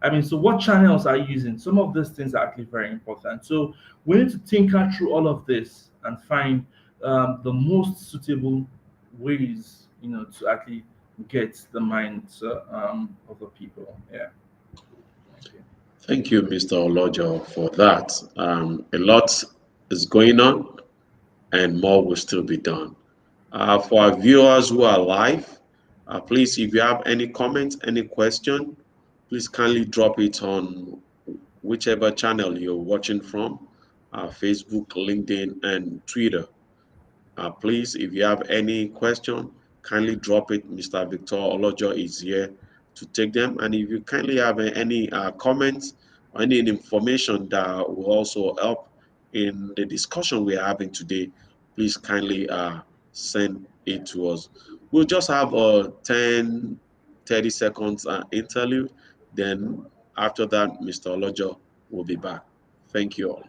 [SPEAKER 7] I mean, so what channels are you using? Some of these things are actually very important. So we need to think out through all of this and find the most suitable ways, to actually get the minds of the people. Yeah. Okay.
[SPEAKER 6] Thank you, Mr. Olojo, for that. A lot is going on, and more will still be done. For our viewers who are live, please, if you have any comments, any question, please kindly drop it on whichever channel you're watching from, Facebook, LinkedIn, and Twitter. Please, if you have any question, kindly drop it. Mr. Victor Olojo is here to take them. And if you kindly have any comments or any information that will also help in the discussion we're having today, please kindly send it to us. We'll just have a 10, 30 seconds interlude. Then after that, Mr. Olojo will be back. Thank you all.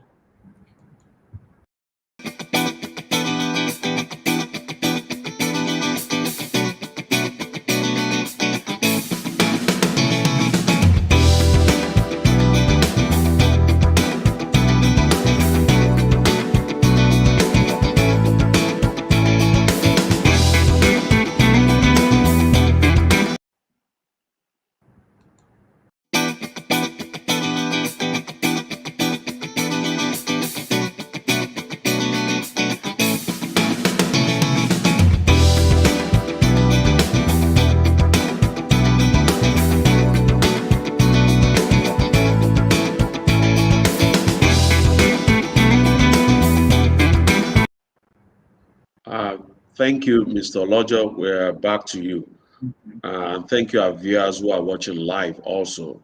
[SPEAKER 6] Uh, Thank you, Mr. Olojo. We're back to you. And thank you, our viewers who are watching live also.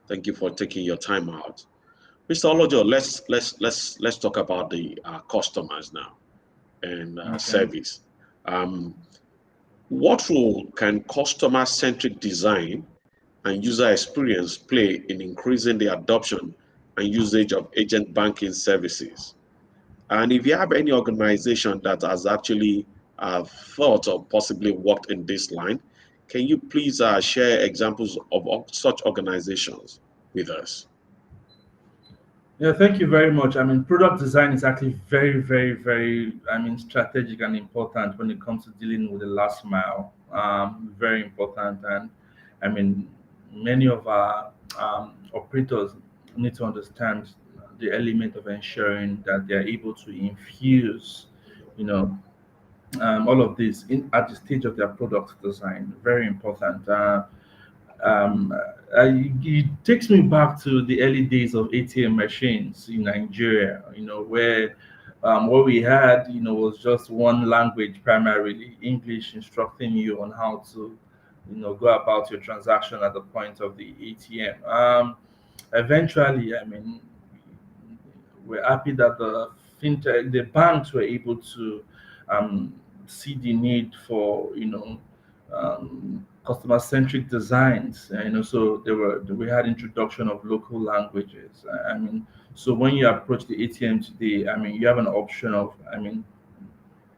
[SPEAKER 6] Thank you for taking your time out. Mr. Olojo, let's talk about the customers now and
[SPEAKER 7] Okay.
[SPEAKER 6] service. Um, what role can customer-centric design and user experience play in increasing the adoption and usage of agent banking services? And if you have any organization that has actually thought or possibly worked in this line, can you please share examples of such organizations with us?
[SPEAKER 7] Yeah, thank you very much. I mean, product design is actually very, very, very, strategic and important when it comes to dealing with the last mile. Very important. And I mean, many of our operators need to understand the element of ensuring that they're able to infuse, you know, all of this in at the stage of their product design. Very important. Um, it takes me back to the early days of ATM machines in Nigeria, where what we had, was just one language, primarily English, instructing you on how to, go about your transaction at the point of the ATM. Eventually, I mean, we're happy that the banks were able to um, see the need for customer centric designs. So we had introduction of local languages. I mean, so when you approach the ATM today, I mean, you have an option of,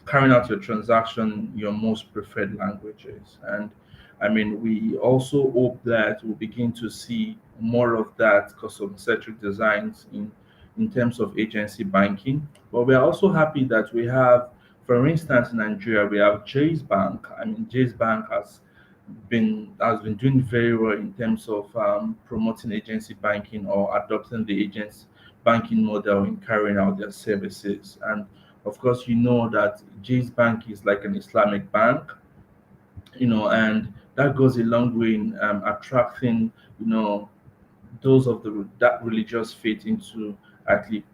[SPEAKER 7] carrying out your transaction in your most preferred languages. And I mean, we also hope that we'll begin to see more of that custom-centric designs in terms of agency banking. But we are also happy that we have, for instance, in Nigeria, we have Chase Bank. I mean, Chase Bank has been doing very well in terms of promoting agency banking or adopting the agents banking model in carrying out their services. And of course, you know that Jay's Bank is like an Islamic bank, and that goes a long way in attracting, those of that religious faith into actually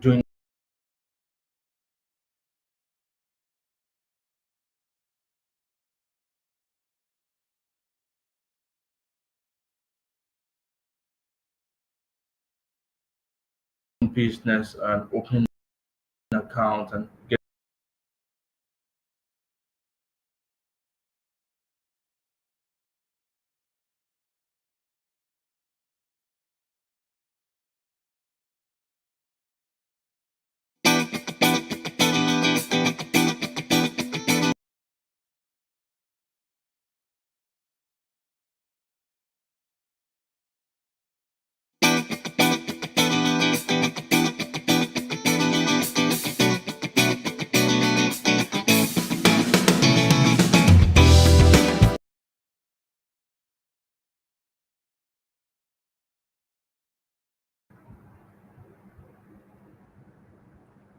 [SPEAKER 7] doing business and opening an account and get.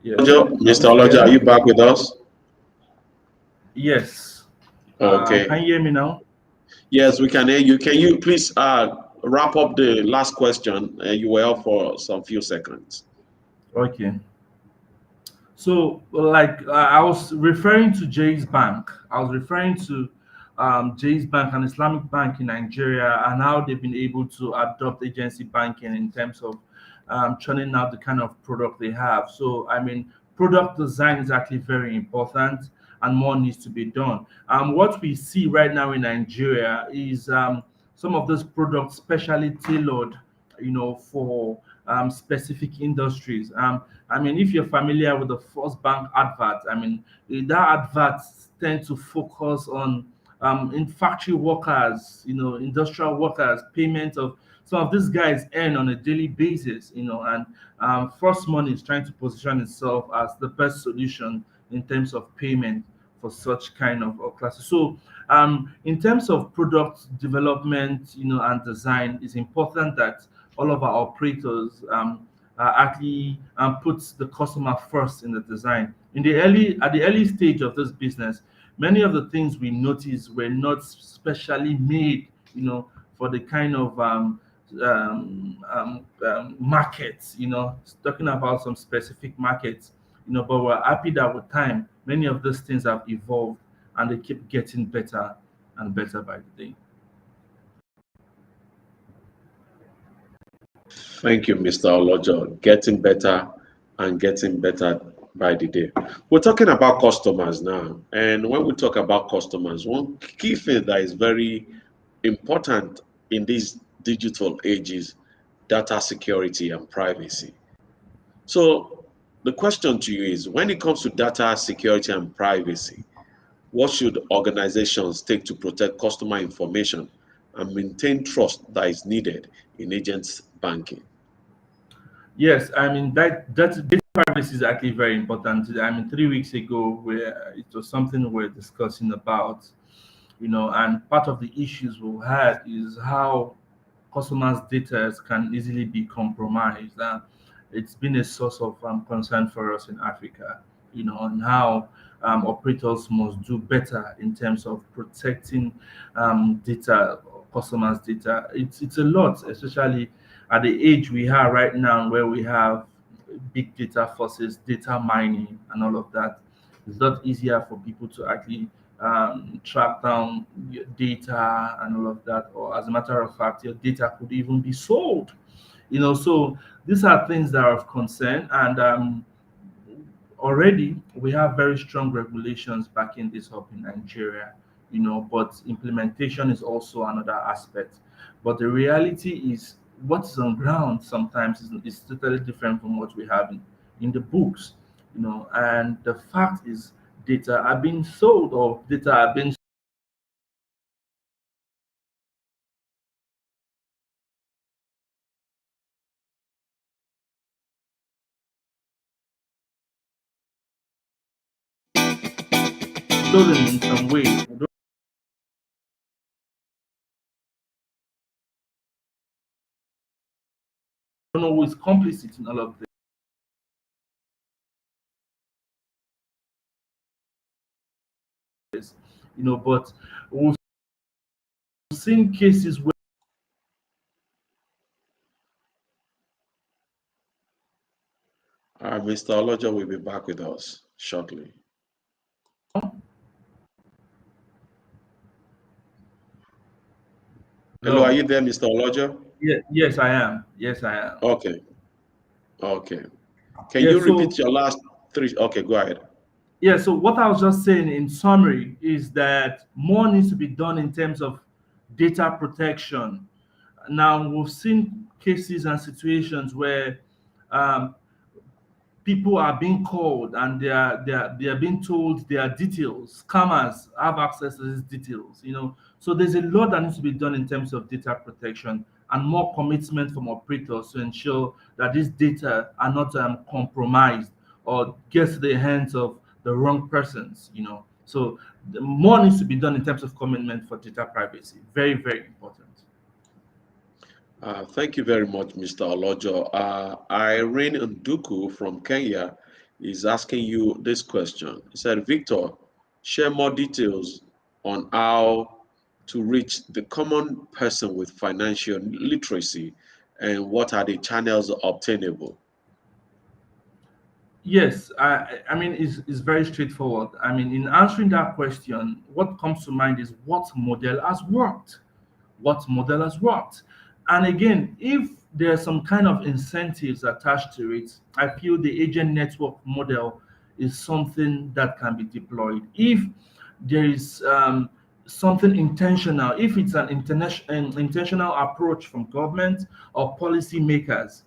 [SPEAKER 7] Yes. Are we
[SPEAKER 6] Mr. Olojo, are
[SPEAKER 7] together?
[SPEAKER 6] you back with us?
[SPEAKER 7] Yes.
[SPEAKER 6] Okay.
[SPEAKER 7] Can you hear me now?
[SPEAKER 6] Yes, we can hear you. Can you please wrap up the last question? You were up for some few seconds.
[SPEAKER 7] Okay. So, like I was referring to Jay's Bank. I was referring to Jay's Bank, an Islamic bank in Nigeria, and how they've been able to adopt agency banking in terms of churning out the kind of product they have. So, I mean, product design is actually very important, and more needs to be done. What we see right now in Nigeria is some of those products specially tailored, for specific industries. I mean, if you're familiar with the First Bank advert, I mean, that adverts tend to focus on in factory workers, industrial workers, payment of some of these guys earn on a daily basis, and First Money is trying to position itself as the best solution in terms of payment for such kind of classes. So, in terms of product development, and design, it's important that all of our operators actually puts the customer first in the design. At the early stage of this business, many of the things we noticed were not specially made, for the kind of markets. Talking about some specific markets, but we're happy that with time, many of those things have evolved and they keep getting better and better by the day.
[SPEAKER 6] Thank you, Mr. Olojo. Getting better and getting better by the day. We're talking about customers now. And when we talk about customers, one key thing that is very important in these digital ages, data security and privacy. So the question to you is, when it comes to data security and privacy, what should organizations take to protect customer information and maintain trust that is needed in agents banking?
[SPEAKER 7] Yes, I mean that data privacy is actually very important. I mean, 3 weeks ago, where it was something we're discussing about, and part of the issues we've had is how customers' data can easily be compromised. It's been a source of concern for us in Africa, on how operators must do better in terms of protecting data, customers' data. It's a lot, especially at the age we are right now, where we have big data forces, data mining, and all of that. It's not easier for people to actually track down your data and all of that. Or, as a matter of fact, your data could even be sold. So these are things that are of concern, and already we have very strong regulations backing this up in Nigeria. But implementation is also another aspect. But the reality is, what is on ground sometimes is totally different from what we have in the books. And the fact is, data are being sold, or data are being stolen in some way. We don't know who is complicit in all of this. But we've seen cases where
[SPEAKER 6] Mr. Olojo will be back with us shortly. Hello, are
[SPEAKER 7] no.
[SPEAKER 6] you there, Mr. Olojo?
[SPEAKER 7] Yeah, yes, I am. Yes, I am.
[SPEAKER 6] Okay. Okay. Can
[SPEAKER 7] Yeah,
[SPEAKER 6] you repeat
[SPEAKER 7] so
[SPEAKER 6] your last three? Okay, go ahead.
[SPEAKER 7] yeah, so what I was just saying in summary is that more needs to be done in terms of data protection. Now we've seen cases and situations where um, people are being called and they are being told their details. Scammers have access to these details, So there's a lot that needs to be done in terms of data protection and more commitment from operators to ensure that these data are not compromised or gets to the hands of the wrong persons. So more needs to be done in terms of commitment for data privacy. Very, very important.
[SPEAKER 6] Thank you very much, Mr. Olojo. Irene Nduku from Kenya is asking you this question. He said, Victor, share more details on how to reach the common person with financial literacy and what are the channels obtainable?
[SPEAKER 7] Yes, I mean, it's very straightforward. I mean, in answering that question, what comes to mind is what model has worked? What model has worked? And again, if there's some kind of incentives attached to it, I feel the agent network model is something that can be deployed. If there is something intentional, if it's an intentional approach from government or policymakers,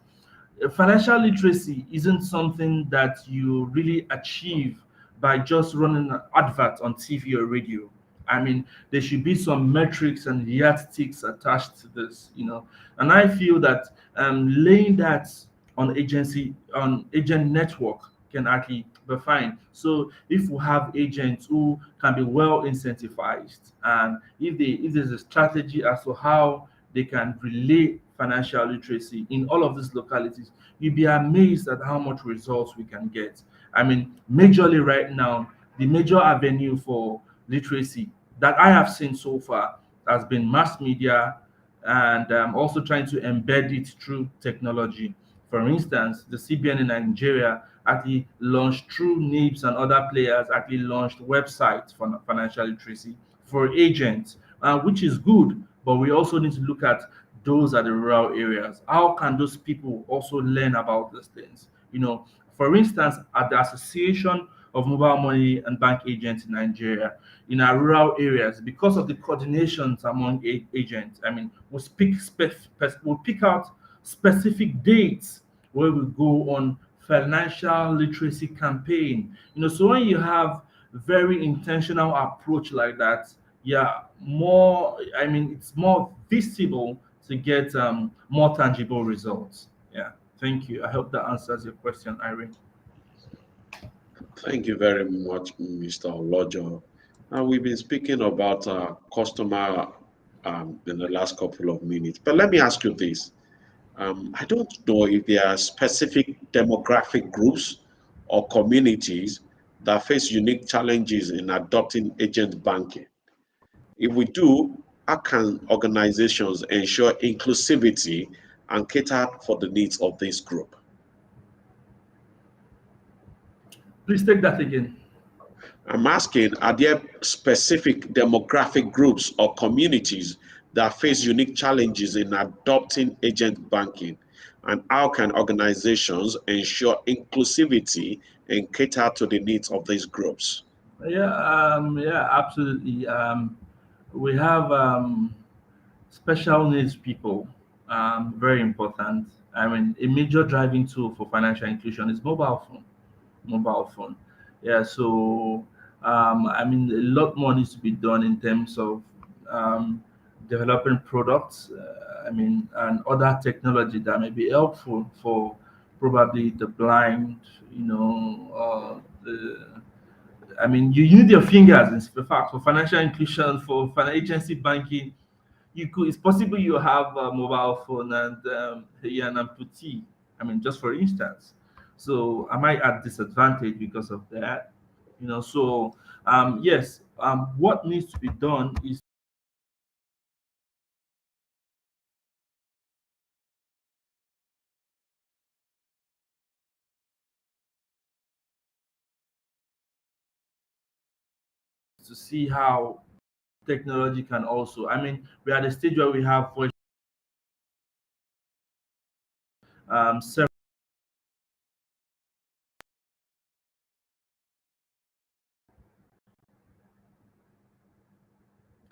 [SPEAKER 7] financial literacy isn't something that you really achieve by just running an advert on TV or radio. I mean, there should be some metrics and yardsticks attached to this. And I feel that laying that on agent network can actually be fine. So if we have agents who can be well incentivized, and if there's a strategy as to how they can relay financial literacy in all of these localities, you'll be amazed at how much results we can get. I mean, majorly right now, the major avenue for literacy that I have seen so far has been mass media and also trying to embed it through technology. For instance, the CBN in Nigeria actually launched through NIBS and other players actually launched websites for financial literacy for agents, which is good. But we also need to look at those are the rural areas. How can those people also learn about these things? For instance, at the Association of Mobile Money and Bank Agents in Nigeria, in our rural areas, because of the coordinations among agents, I mean, we'll pick out specific dates where we go on financial literacy campaign. So when you have very intentional approach like that, yeah, more, I mean, it's more visible to get more tangible results. Yeah, thank you. I hope that answers your question, Irene.
[SPEAKER 6] Thank you very much, Mr. Olojo. We've been speaking about customer in the last couple of minutes, but let me ask you this. I don't know if there are specific demographic groups or communities that face unique challenges in adopting agent banking. If we do, how can organizations ensure inclusivity and cater for the needs of this group?
[SPEAKER 7] Please take that again.
[SPEAKER 6] I'm asking, are there specific demographic groups or communities that face unique challenges in adopting agent banking? And how can organizations ensure inclusivity and cater to the needs of these groups?
[SPEAKER 7] Yeah, absolutely. We have special needs people, very important. I mean, a major driving tool for financial inclusion is mobile phone. Yeah, so I mean, a lot more needs to be done in terms of developing products. I mean, and other technology that may be helpful for probably the blind. I mean, you need your fingers. In fact, for financial inclusion, for financial agency banking, it's possible you have a mobile phone and you're an amputee. I mean, just for instance. So am I at disadvantage because of that? So yes, what needs to be done is to see how technology can also. I mean, we're at a stage where we have voice several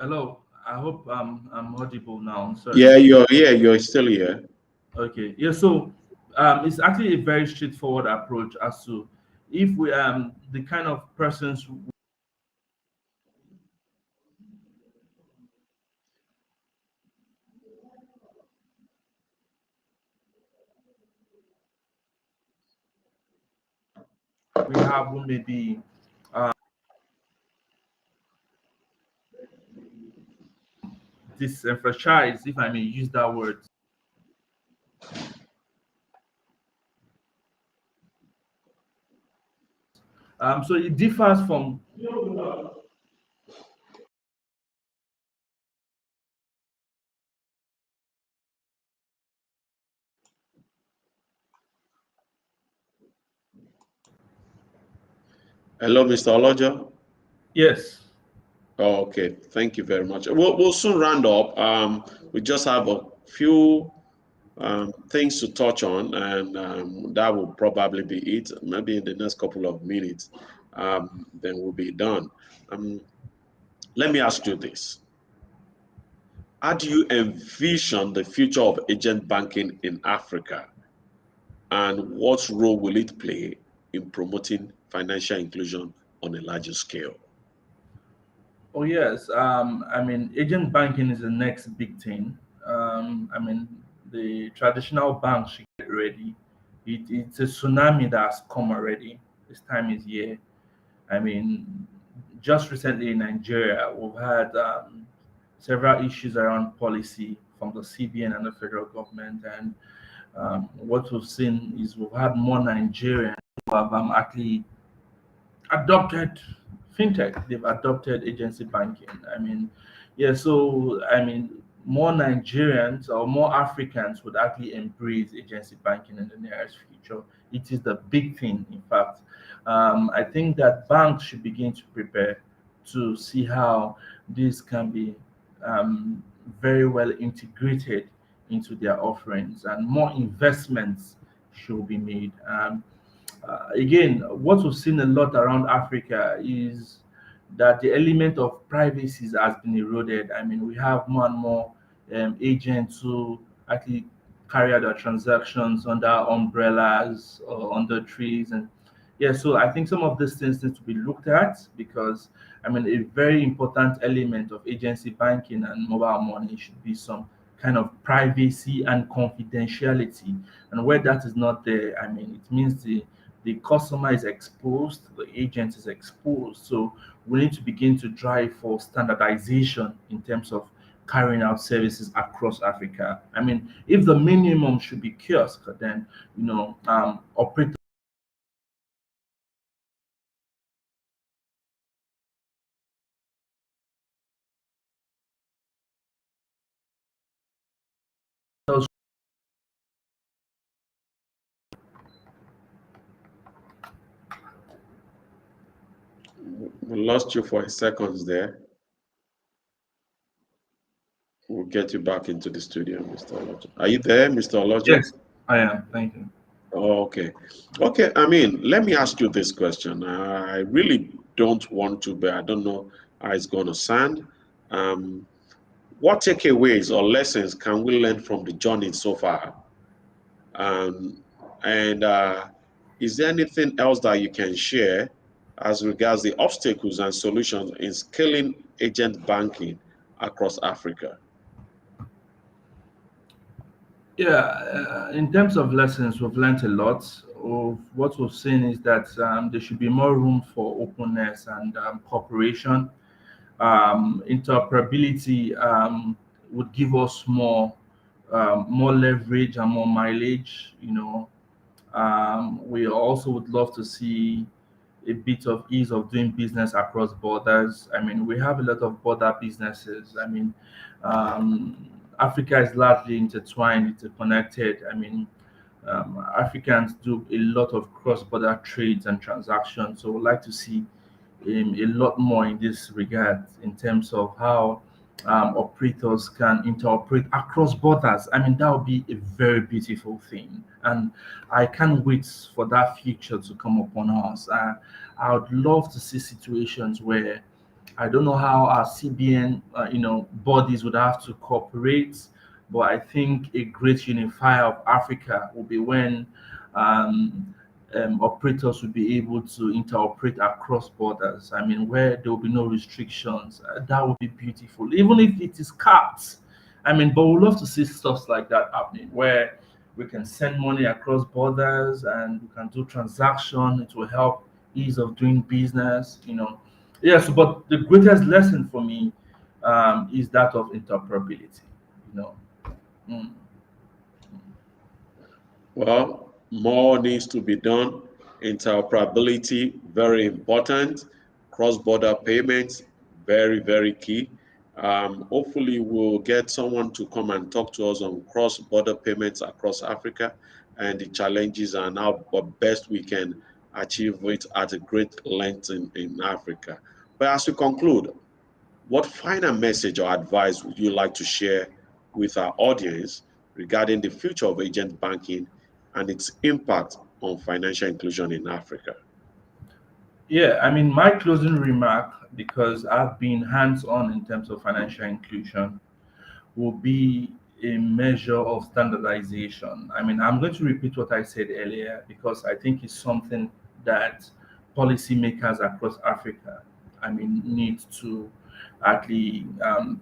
[SPEAKER 7] Hello. I hope I'm audible now. Sorry.
[SPEAKER 6] You're still here.
[SPEAKER 7] Okay. Yeah. So it's actually a very straightforward approach as to if we the kind of persons we have who may be disenfranchised, if I may use that word. So it differs from.
[SPEAKER 6] Hello, Mr. Olojo.
[SPEAKER 7] Yes.
[SPEAKER 6] Oh, okay, thank you very much. We'll soon round up. We just have a few things to touch on, and that will probably be it. Maybe in the next couple of minutes, then we'll be done. Um, Let me ask you this. How do you envision the future of agent banking in Africa, and what role will it play in promoting financial inclusion on a larger scale?
[SPEAKER 7] Oh yes. I mean, agent banking is the next big thing. I mean, the traditional banks should get ready. It's a tsunami that has come already. This time is here. I mean, just recently in Nigeria, we've had several issues around policy from the CBN and the federal government. And what we've seen is we've had more Nigerians who have actually adopted fintech. They've adopted agency banking. I mean, yeah. So I mean, more Nigerians or more Africans would actually embrace agency banking in the nearest future. It is the big thing, in fact. I think that banks should begin to prepare to see how this can be um, very well integrated into their offerings, and more investments should be made. Again, what we've seen a lot around Africa is that the element of privacy has been eroded. I mean, we have more and more agents who actually carry out their transactions under umbrellas or under trees. And yeah, so I think some of these things need to be looked at, because I mean, a very important element of agency banking and mobile money should be some kind of privacy and confidentiality. And where that is not there, I mean, it means the customer is exposed, the agent is exposed. So we need to begin to drive for standardization in terms of carrying out services across Africa. I mean, if the minimum should be kiosk, then operators
[SPEAKER 6] We lost you for a second there. We'll get you back into the studio, Mr. Olojo. Are you there, Mr. Olojo?
[SPEAKER 7] Yes, I am. Thank you.
[SPEAKER 6] Oh, okay. Okay, I mean, let me ask you this question. I really don't want to, but I don't know how it's going to sound. Um, what takeaways or lessons can we learn from the journey so far? Um, and is there anything else that you can share as regards the obstacles and solutions in scaling agent banking across Africa?
[SPEAKER 7] Yeah, in terms of lessons, we've learned a lot. Of what we've seen is that there should be more room for openness and cooperation. Interoperability would give us more leverage and more mileage. We also would love to see a bit of ease of doing business across borders. I mean, we have a lot of border businesses. I mean, Africa is largely intertwined, interconnected. I mean, Africans do a lot of cross-border trades and transactions. So we'd like to see a lot more in this regard in terms of how operators can interoperate across borders. I mean, that would be a very beautiful thing. And I can't wait for that future to come upon us. I would love to see situations where I don't know how our CBN, bodies would have to cooperate, but I think a great unifier of Africa will be when um, operators will be able to interoperate across borders. I mean, where there will be no restrictions. That would be beautiful, even if it is capped. I mean, but we love to see stuff like that happening, where we can send money across borders and we can do transaction. It will help ease of doing business. Yes, but the greatest lesson for me is that of interoperability. You know. Mm.
[SPEAKER 6] Well, more needs to be done. Interoperability, very important. Cross-border payments, very, very key. Hopefully, we'll get someone to come and talk to us on cross-border payments across Africa and the challenges and how best we can achieve it at a great length in Africa. But as we conclude, what final message or advice would you like to share with our audience regarding the future of agent banking and its impact on financial inclusion in Africa?
[SPEAKER 7] Yeah, I mean, my closing remark, because I've been hands on in terms of financial inclusion, will be a measure of standardization. I mean, I'm going to repeat what I said earlier because I think it's something that policymakers across Africa, I mean, need to actually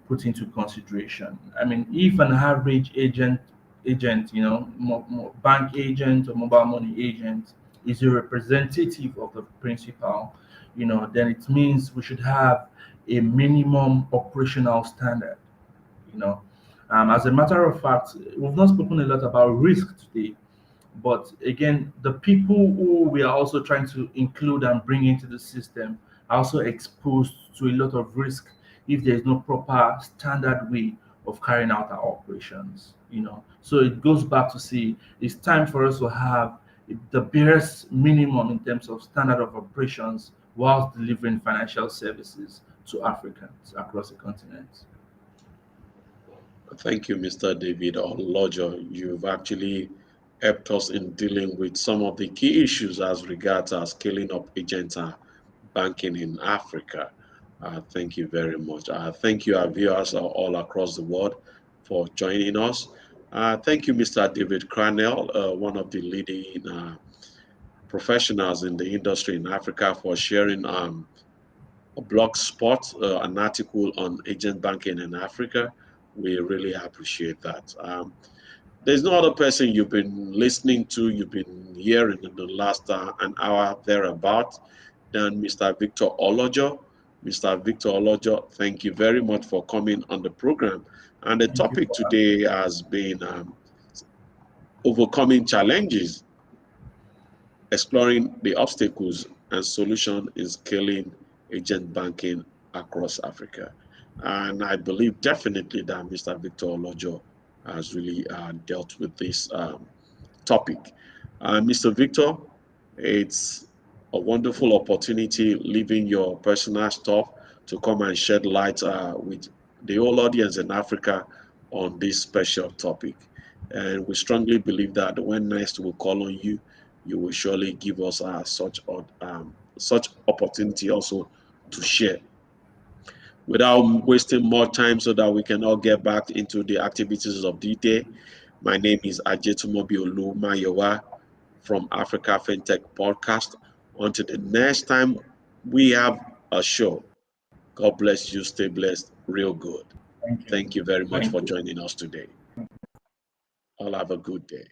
[SPEAKER 7] put into consideration. I mean, if an average agent, bank agent or mobile money agent is a representative of the principal, then it means we should have a minimum operational standard. you know. As a matter of fact, we've not spoken a lot about risk today, but again, the people who we are also trying to include and bring into the system are also exposed to a lot of risk if there is no proper standard way of carrying out our operations. So it goes back to see it's time for us to have the barest minimum in terms of standard of operations whilst delivering financial services to Africans across the continent.
[SPEAKER 6] Thank you, Mr. David Olojo. You've actually helped us in dealing with some of the key issues as regards scaling up agent banking in Africa. Thank you very much. Thank you, our viewers all across the world, for joining us. Thank you, Mr. David Cranell, one of the leading professionals in the industry in Africa, for sharing a blog spot, an article on agent banking in Africa. We really appreciate that. There's no other person you've been listening to, you've been hearing in the last an hour thereabout than Mr. Victor Olojo. Mr. Victor Olojo, thank you very much for coming on the program. And the
[SPEAKER 7] Thank you
[SPEAKER 6] topic
[SPEAKER 7] for
[SPEAKER 6] today has been overcoming challenges, exploring the obstacles and solution in scaling agent banking across Africa. And I believe definitely that Mr. Victor Olojo has really dealt with this topic. Mr. Victor, it's a wonderful opportunity leaving your personal stuff to come and shed light with the whole audience in Africa on this special topic. And we strongly believe that when next we call on you, you will surely give us such opportunity also to share. Without wasting more time so that we can all get back into the activities of the day, my name is Ajetumobi Olumayowa from Africa Fintech Podcast. Until the next time we have a show, God bless you, stay blessed, real good.
[SPEAKER 7] Thank you.
[SPEAKER 6] Thank you very much
[SPEAKER 7] Thank
[SPEAKER 6] for
[SPEAKER 7] you.
[SPEAKER 6] joining us today. All have a good day.